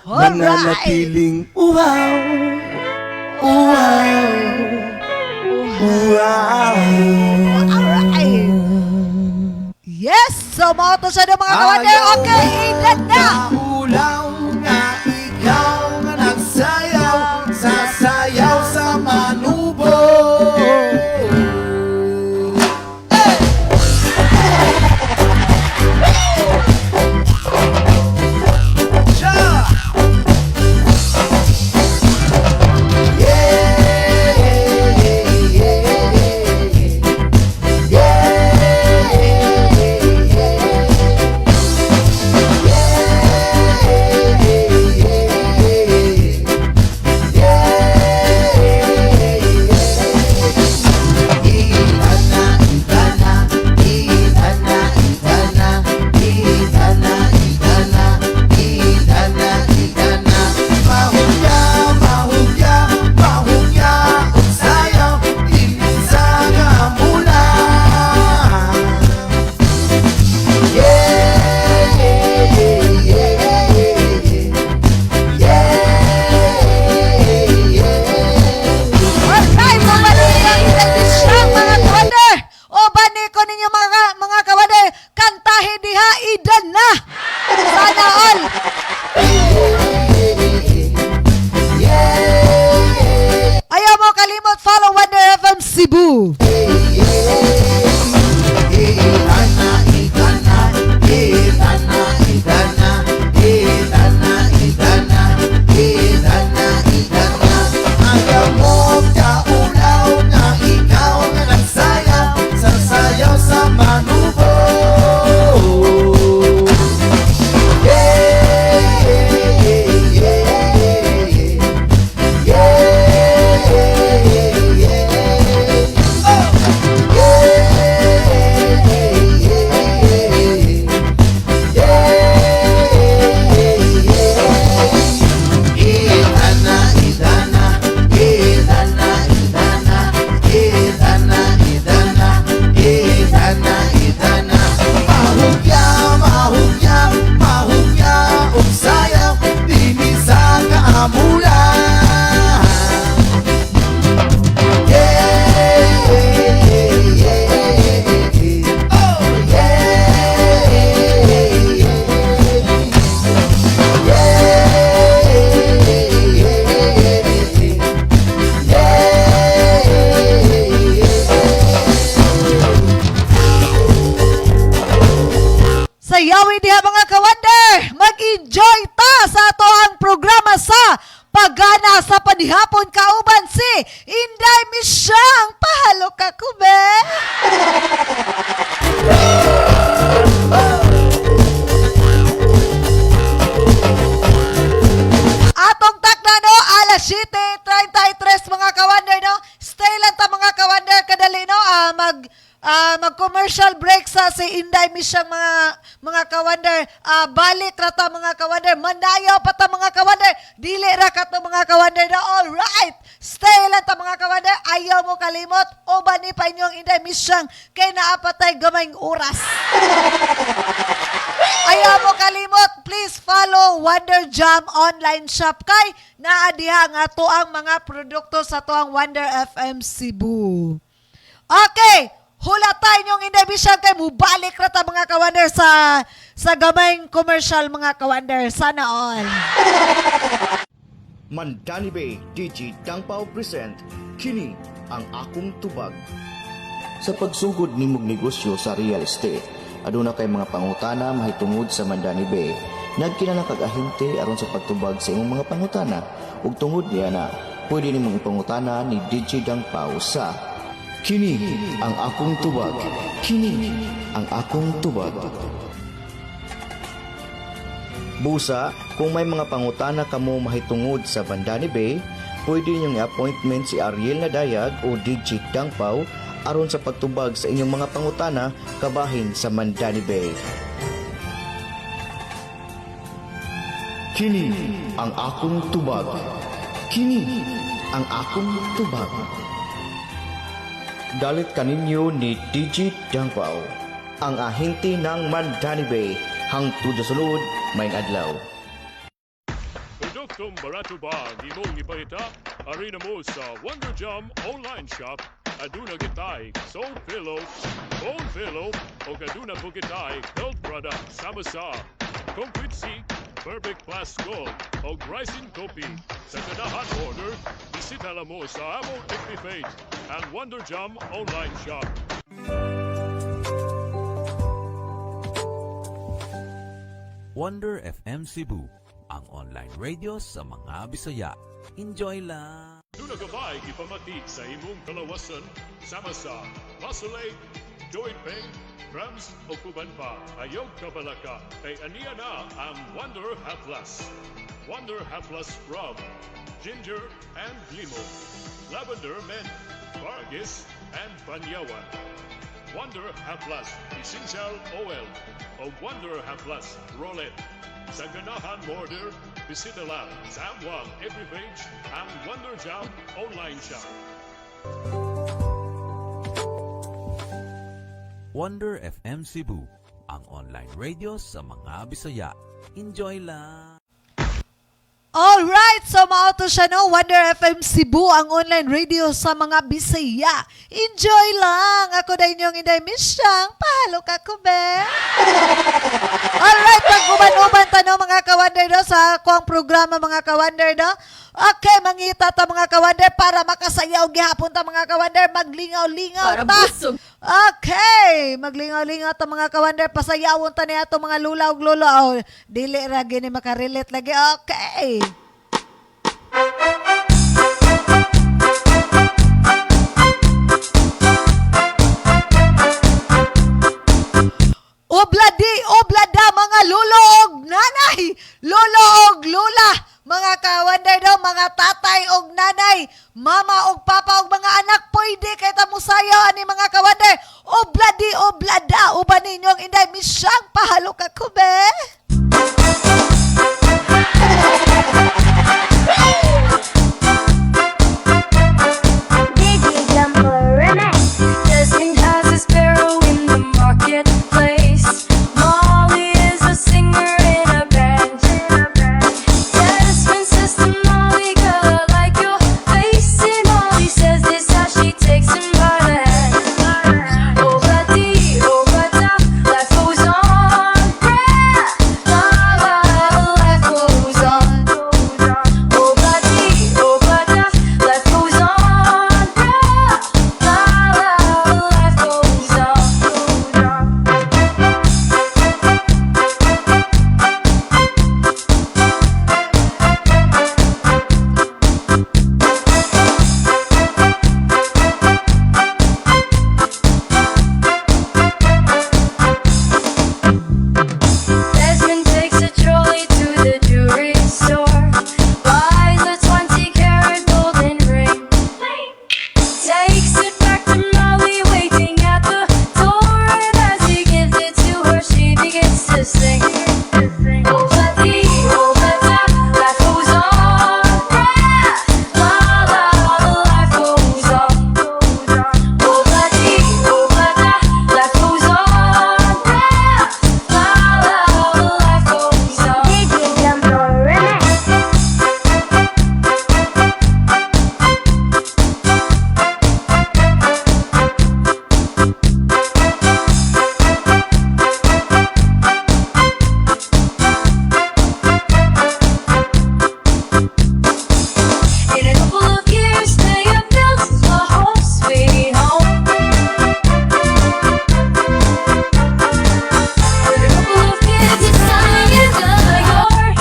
E: mananatiling uhaw, uhaw, uhaw.
C: Alright. Yes! So, mga to siya ng mga kawander. Okay, ilan na!
E: Ulaw nga ikaw nga nagsayaw, sasayaw sa manubo.
C: Alright, babalik ang ilan siyang mga kawander. O bani ko ninyo mga kawander, kantahin diha, ilan na! Sana all! Ayaw mo kalimot, follow Wonder FM Cebu.
E: Ayaw mo kaulaw na ikaw nga nagsayaw, sasayaw sa manubo.
C: Sayawin diha mga kawander, mag-enjoy ta sa ato ang programa sa Pagana sa Panihapon kauban si Inday Misyang. Pahalo ka kube. Atong takna no, alas 7:33 mga kawander no. Stay lang ta mga kawander kadali no, mag-commercial break sa si Inday Misyang mga kawander. Balik ra ta mga kawander. Manayaw pa ta mga kawander. Dili ra ka to mga kawander na. Alright. Stay lang ta mga kawander. Ayaw mo kalimot. O ba ni pa inyong Inday Misyang kay naapatay gamayng oras. Ayaw mo kalimot. Please follow Wonder Jam online shop kay naadiha nga to ang mga produkto sa to ang Wonder FM Cebu. Okay. Hulatay niyong Inday Misyang kay mubalik ra ta mga kawander sa gamayng commercial mga kawander. Sana all.
H: Mandani Bay DJ Dangpao present kini ang akong tubag. Sa pagsugod nimong negosyo sa real estate, aduna kay mga pangutana mahitungod sa Mandani Bay. Nagkinahanglan kag ahente aron sa pagtubag sa imong mga pangutana ug tungod niya na pwede nimong ipangutana ni DJ Dangpao sa kini ang akong tubag. Kini ang akong tubag. Busa, kung may mga pangutana kamo mahitungod sa Mandani Bay, pwede niyong i-appointment si Ariel Nadayag o DJ Dangpao aron sa pagtubag sa inyong mga pangutana kabahin sa Mandani Bay. Kini ang akong tubag. Kini ang akong tubag. Dalit kaninyo ni DJ Dangpao, ang ahente ng Mandani Bay, hangtod sa sulod, may adlaw.
I: Baratong barato ba ang imong ipahita? Arena mo sa Wonder Jam online shop. Aduna kitay soul pillow, bone pillow, o aduna po kitay health product sama sa Complete Seek, Perfect Plus Gold, o Rising Coffee. Sa ganahan order, bisita lang mo sa among FB page and Wonder Jam online shop.
A: Wonder FM Cebu, ang online radio sa mga Bisaya. Enjoy lang!
I: Duna gabay ipamati sa imong kalawasan sama sa Muscle Lake, Joint Pain, Rams o Kuban pa. Ayaw kabalaka kay aniya na ang Wonder Haplas. Wonder Haplas Rum, Ginger and Limo, Lavender Mint, Vargis and Panyawan. Wonder Haplas Essential Oil o Wonder Haplas Roulette. Sa ganahan order, bisita lang sa amwang every page ang Wonder Jam online shop.
A: Wonder FM Cebu, ang online radio sa mga Bisaya. Enjoy lang!
C: Alright, so mauto siya no, Wonder FM Cebu, ang online radio sa mga Bisaya. Enjoy lang! Ako na inyong Inday Misyang, pahalo ka ko, be? Alright, pag-uban-uban tanong mga kawander no, sa kuang programa mga kawander no. Okay, mangita ta mga kawander para makasayaw gihapon ta mga kawander, maglingaw-lingaw ta. Okay, maglingaw-lingaw ta mga kawander, pasayawon ta niya itong mga lula ug lolo. Oh, dili ra gini makarelate lagi. Okay. Oblada mga lolo og nanay, lolo og lola, mga kawander daw, mga tatay og nanay, mama og papa og mga anak, pwede kay ta musayaw ani mga kawander. Oblada, uban ninyong Inday Misyang, pahalo ka ko, be?
D: Jasmine has a sparrow in the marketplace. Molly is a singer in a band. Jasmine says to Molly, girl, I like your face. And Molly says this as she takes him by the hand. Oh, bloody, life goes on. La, la, life goes on. Oh, bloody, life goes on. La, la, life goes on. Desmond takes a trolley to the jewelry store, buys a 20-carat golden ring, takes it back to Molly waiting at the door, and as he gives it to her, she begins to sing. Oh, bloody, life goes on. La, la, life goes on. Oh, bloody, life goes on. La, la, life goes on. DJ Jumbo Remix. In a couple of years, they have built a home sweet home. With a couple of kids, it's lying in the yard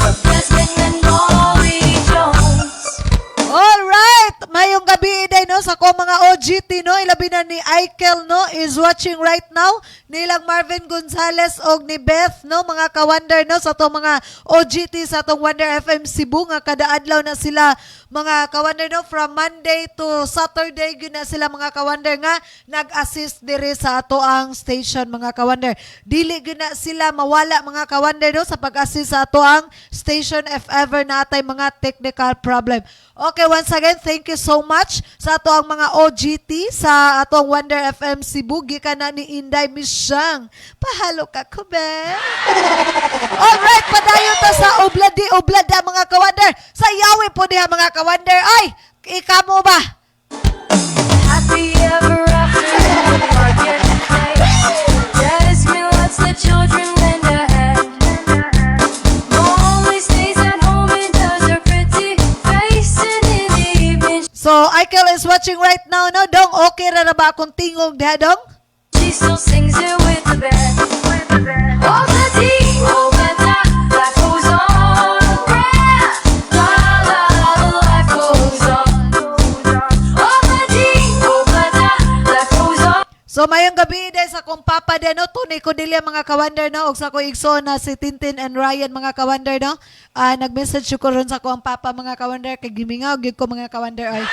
D: of Desmond and Molly Jones.
C: Alright, mayong gabi day no sa ko mga OGT no, ilabi na ni Aikel no is watching right now, nilang Marvin Gonzalez og ni Beth no, mga kawander no, sa to mga OGT sa tong Wonder FM Cebu nga kada adlaw na sila mga kawander no, from Monday to Saturday gyud na sila mga kawander nga nag-assist diri sa ato ang station mga kawander. Dili gyud na sila mawala mga kawander no, sa pag-assist sa ato ang station if ever na atay mga technical problem. Okay, once again, thank you so much sa ato ang mga OGT sa atong Wonder FM Cebu gikan na ni Inday Misyang. Pahalo ka ko be. Alright, padayon ta sa oblada mga kawander. Sayawi po diha mga kawander. Ay, ikamo ba?
D: Happy ever after in the marketplace. Daddy's me lets the children lend a hand. Mom always stays at home and does her pretty face. And in the evening
C: So, Aikel is watching right now, no? Dong, okay ra ba akong tingog diha, Dong?
D: she still sings it with the band. Oh, the tea, oh, the life goes on. La la la, the life goes on. Oh, the tea, oh, the life goes on.
C: So, mayong gabi din sa kong papa din, no? Tunay ko dili mga kawander, no? O sa ko igso na si Tintin and Ryan mga kawander, no? Nag-message ko ron sa kong papa mga kawander, kay gimingaw, gid ko mga kawander, ay.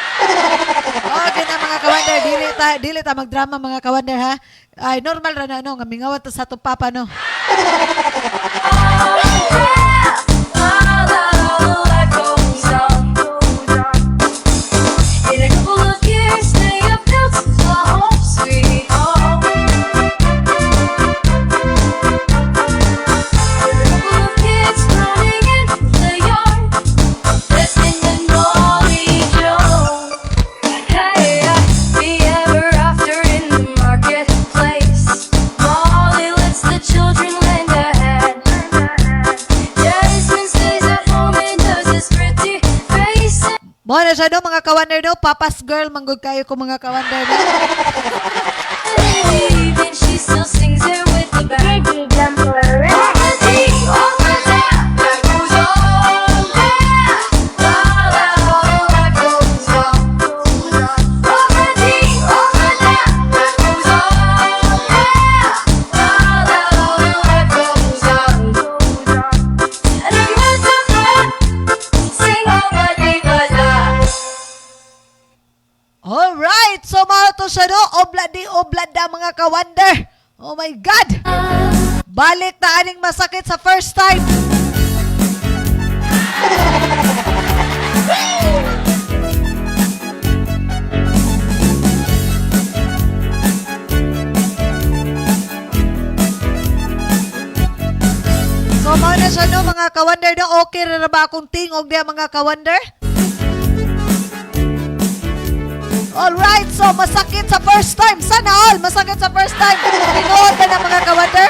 C: Okay na mga kawander, dili ta magdrama mga kawander, ha? Ay, normal ra na, no? Nga mingawat ta sa itong papa, no?
D: In a couple of years, they have built a home sweet home. With a couple of kids running in the yard, listening to Molly Joe. Hey, happy ever after in the marketplace. Molly lets the children lend a hand. Jason stays at home and does his pretty face.
C: Mo na siya, no? Mga kawander, no? Papa's girl, manggod kayo ko mga kawander, no?
D: Even she still sings it with the band.
C: Alright, so mga to siya, no? Oblada mga kawander. Oh my God! Balik na aning masakit sa first time. So mga na siya, no? Mga kawander, no? Okay na ba akong tingog diya mga kawander? Alright, so masakit sa first time. Sana all, masakit sa first time. Tinood na mga kawander.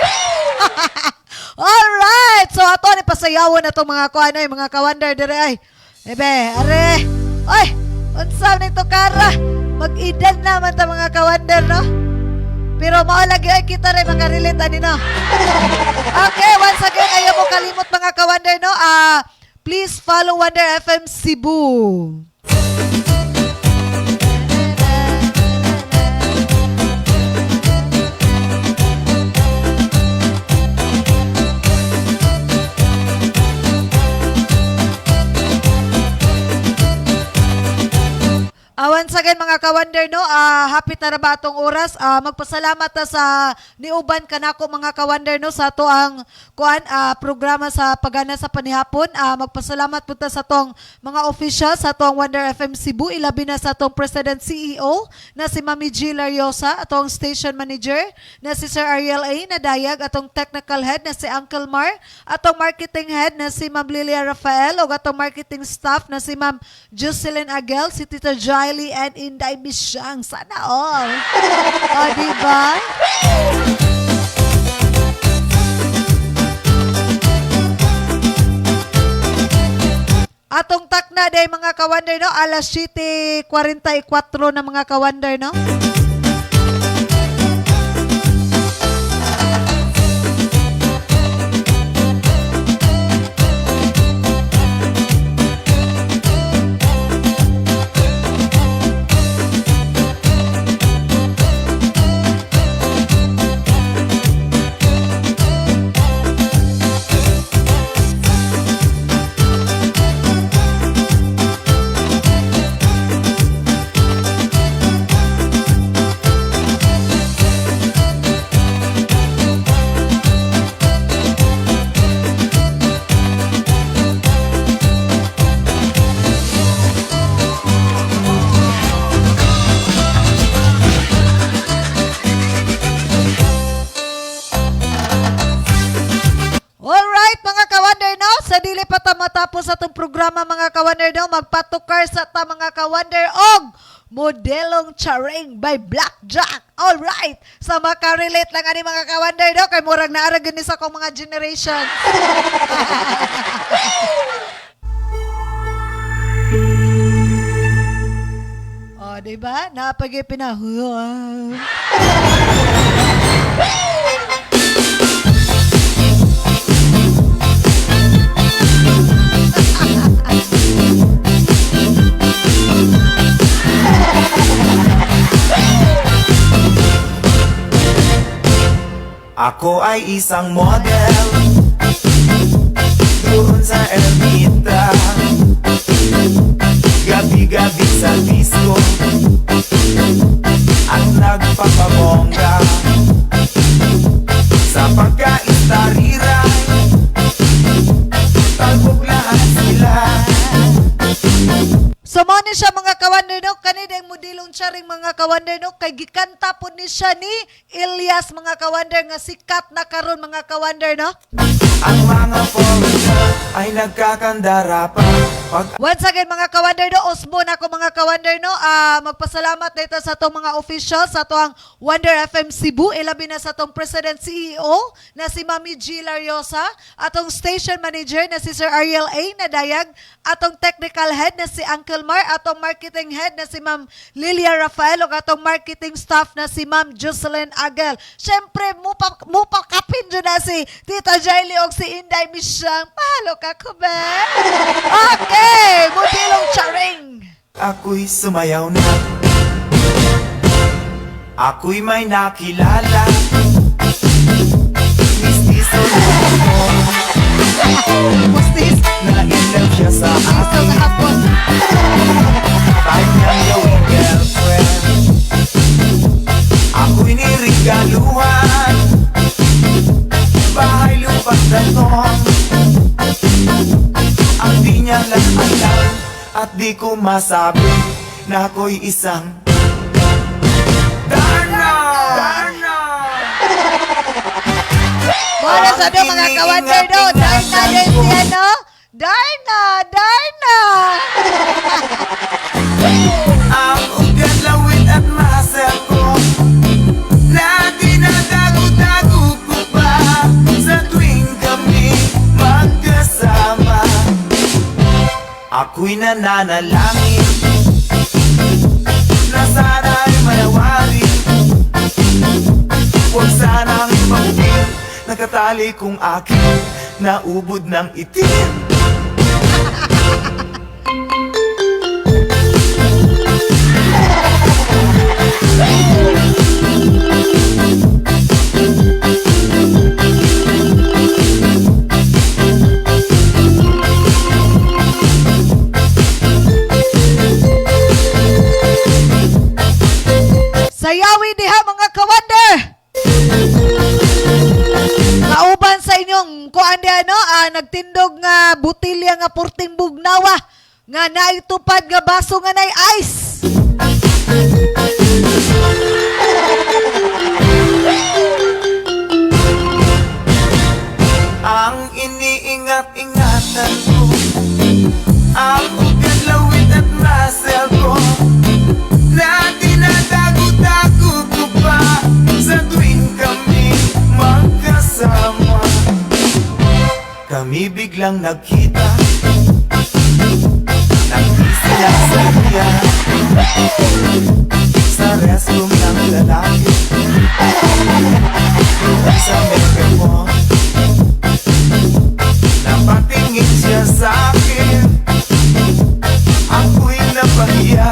C: Alright, so ato ni pasayawon na itong mga kuano, mga kawander dire ay. Ebe, are. Oy, unsa nito kara? Mag-edad naman ta mga kawander, no? Pero maulagi ay kita rin mga relate ani, no? Okay, once again, ayaw mo kalimot mga kawander, no? Please follow Wonder FM Cebu. Once again mga kawander, no, hapit na ba atong oras? Magpasalamat ta sa niuban kanako mga kawander, no, sa to ang programa sa pagana sa panihapon. Magpasalamat po ta sa tong mga officials sa tong Wonder FM Cebu, ilabi na sa tong President CEO na si Mami G. Lariosa, atong Station Manager na si Sir Ariel A. Nadayag, atong Technical Head na si Uncle Mar, atong Marketing Head na si Ma'am Lilia Rafael, o atong Marketing Staff na si Ma'am Jocelyn Agel, si Tita Jaili and Inday Misyang. Sana all. O, diba? Atong takna day mga kawander, no? Alas 7:44 na mga kawander, no? pagkatapos sa itong programa mga ka-wonder no, magpatukar sa ta mga ka-wonder og modelong charing by Blackjack. Alright. So makarelate lang ani mga ka-wonder no, kay murag naaragin ni sa akong mga generation. Oh, diba? Napag-ipinahuwa.
E: Ako ay isang model doon sa Ermita. Gabi-gabi sa disco ang nagpapabongga. Sa pagka-istariray talbog lahat sila.
C: So mo ni siya mga ka-wonder no, kanina yung modelong charing mga ka-wonder no, kay gikanta po ni siya ni Ilyas mga ka-wonder nga sikat na karon mga ka-wonder no.
E: Ang mga foreigner ay nagkakandara pa pag
C: Once again mga ka-wonder no, Osbon ako mga ka-wonder no, magpasalamat dito sa itong mga officials sa itong Wonder FM Cebu, ilabi na sa itong President CEO na si Mami G. Lariosa, atong station manager na si Sir Ariel A. Nadayag, atong technical head na si Uncle Mar, atong marketing head na si Ma'am Lilia Rafael, o atong marketing staff na si Ma'am Jocelyn Agel. Siyempre, mupakapin dyan na si Tita Jaili o si Inday Misyang. Pahalo ka ko ba? Okay, modelong charing.
E: ako'y sumayaw na. Ako'y may nakilala, mistiso mo.
C: Mustis.
E: Na-inlove siya sa
C: Mustis
E: akin.
C: ang hapon.
E: Tayo niyang gawing girlfriend. Ako'y nirigaluhan, bahay lupas na tong. Ang di niya lang alam at di ko masabi na ako'y isang Darna!
C: Muna sa doon mga ka-wonder no, Darna din siya no. Darna!
E: Ang ugat, lawit at muscle ko na tinatago-tago ko pa sa tuwing kami magkasama. Ako'y nananalangin na sana'y manawari. Huwag sanang ipagpil nakatali kong aking naubod ng itim.
C: Sayawi diha mga ka-wonder. Kauban sa inyong kuan di ano, nagtindog nga butilya nga purting bugnawa nga naitupad nga baso nga nay ice.
E: Ang iniingat-ingatan ko, ang ugat, lawit at muscle ko na tinatago-tago ko pa sa tuwing kami magkasama. Kami biglang nagkita, nagkisiyak sa niya sa restroom ng lalaki. Doon sa Megamall, napatingin siya sa akin, ako'y napahiya.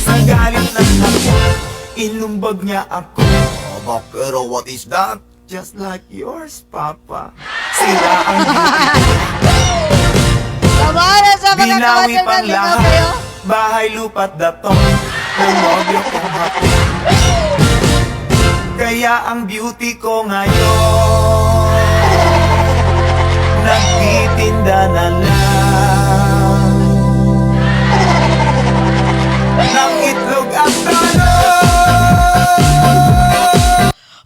E: Sa galit ng hapon, inumbag niya ako. Oh, pero what is that? Just like yours, Papa. Sira ang
C: Kamara sa mga
E: binawi
C: ka-wonder na
E: pang
C: lingaw
E: lahat,
C: kayo.
E: bahay lupat datong ng nobyo kong hapon. Kaya ang beauty ko ngayon nagtitinda na lang ng itlog at talong.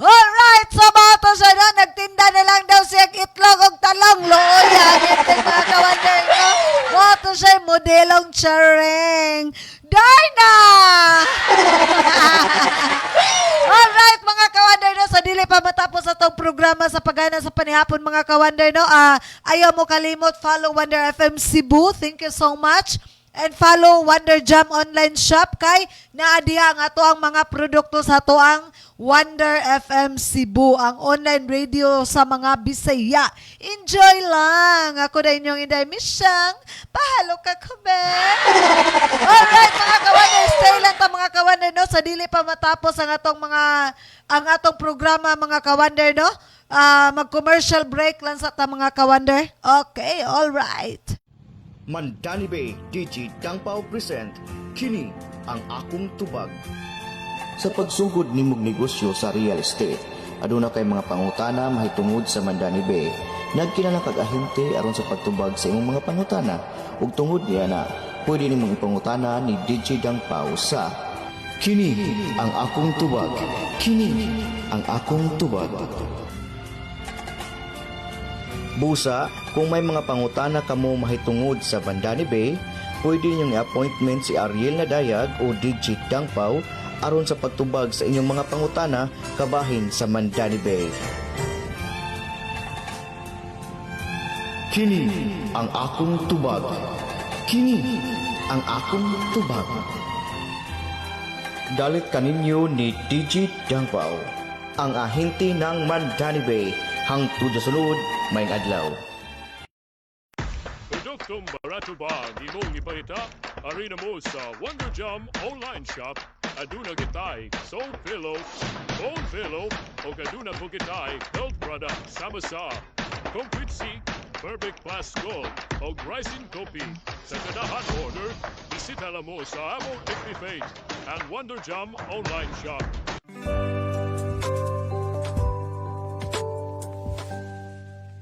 C: Alright, so bato siya no, nagtinda na lang daw siyang itlog og talong, looya. ato siya modelong charing. Darna! Alright, mga kawander, no? Sa dili pa matapos atong programa sa pagana sa panihapon, mga kawander, no? Ayaw mo kalimot, follow Wonder FM Cebu. Thank you so much. And follow Wonder Jam online shop kay naadiha ang ato ang mga produkto sa ato ang Wonder FM Cebu, ang online radio sa mga Bisaya. Enjoy lang. Ako na inyong Inday Misyang. Pahalo ka kube. Alright, mga kawander, stay lang ta mga kawander, no? Sa dili pa matapos ang atong programa, mga kawander, no? Mag-commercial break lang sa ta mga kawander. Okay, alright.
H: Mandani Bay DJ Dangpao present Kini ang akong tubag. Sa pagsugod nimong negosyo sa real estate, aduna kay mga pangutana mahitungod sa Mandani Bay. Nagkinala kag ahente aron sa pagtubag sa imong mga pangutana ug tungod niya na pwede nimong ipangutana ni DJ Dangpao sa Kini ang akong tubag. Kini ang akong tubag. Busa, kung may mga pangutana kamo mahitungod sa Mandani Bay, pwede niyong i-appointment si Ariel Nadayag o DJ Dangpao aron sa pagtubag sa inyong mga pangutana kabahin sa Mandani Bay. Kini ang akong tubag. Kini ang akong tubag. Dalit kaninyo ni DJ Dangpao, ang ahente ng Mandani Bay. Hangtod sa sunod, may adlaw.
I: Produktong barato ba ang imong iparita? Arena mo sa Wonder Jam online shop. Aduna kitay soul pillow, bone pillow, o kaduna po kitay health product sama sa complete seat, perfect plus gold, o rising coffee. Sa kanahan order, bisita lang mo sa among FB page and Wonder Jam online shop.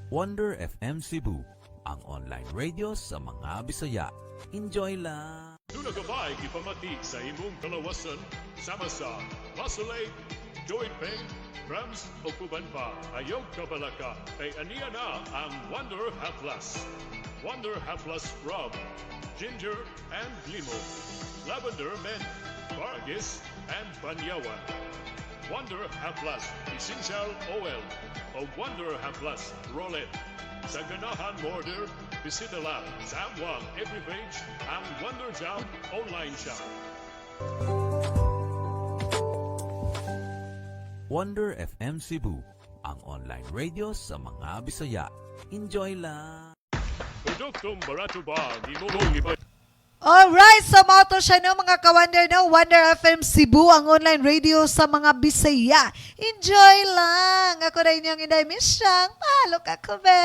A: Wonder FM Cebu, ang online radio sa mga Bisaya. Enjoy lang!
I: Duna gabay ipamati sa imong kalawasan sama sa Masulay, Joy Peng, Rams o Kuban pa. Ayaw kabalaka kay aniya na ang Wonder Haplas. Wonder Haplas Rum, Ginger and Limo, Lavender Mint, Bargis and Banyawan. Wonder Haplas Essential Oil o Wonder Haplas Roulette. Sa ganahan order, bisita lang sa amwang every page ang Wonder Jam online shop.
A: Wonder FM Cebu, ang online radio sa mga Bisaya. Enjoy lang!
I: Produktong barato ba ang imong iparita?
C: Alright, so mauto siya no mga kawander no, Wonder FM Cebu, ang online radio sa mga Bisaya. Enjoy lang. Ako na inyong Inday Misyang. Pahalo ka kube.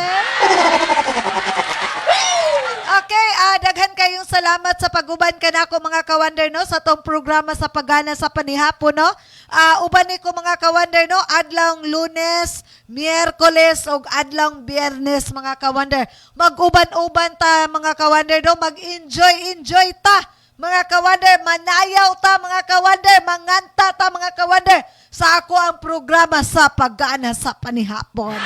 C: Okay, daghan kayong salamat sa paguban ka na ako mga kawander no sa tong programa sa pagana sa panihapon no. Uban ni ko mga kawander no, adlang Lunes, Miyerkules ug adlang Biyernes mga kawander. Mag-uban-uban ta mga kawander no, mag-enjoy ta mga kawander, manayaw ta mga kawander, manganta ta mga kawander sa ako ang programa sa pagana sa panihapon.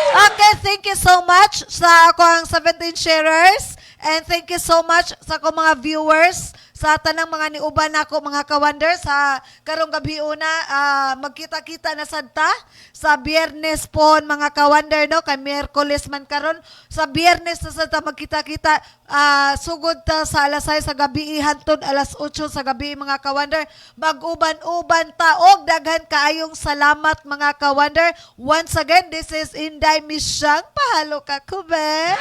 C: Okay, thank you so much sa ako ang 17 sharers and thank you so much sa ako mga viewers sa tanang mga niuban nako mga kawander sa karong gabi una magkita-kita na sadta sa Biyernes pon mga kawander no kay Miyerkules man karon sa Biyernes na sadta magkita-kita sugod ta sa alas 6 sa gabi hantod alas 8 sa gabi mga kawander mag-uban-uban ta og daghan kaayong salamat mga kawander. Once again, this is Inday Misyang. Pahalo ka kube.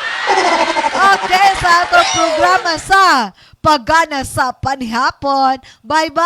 C: Okay, sa atong programa sa pagana sa panihapon. Bye-bye!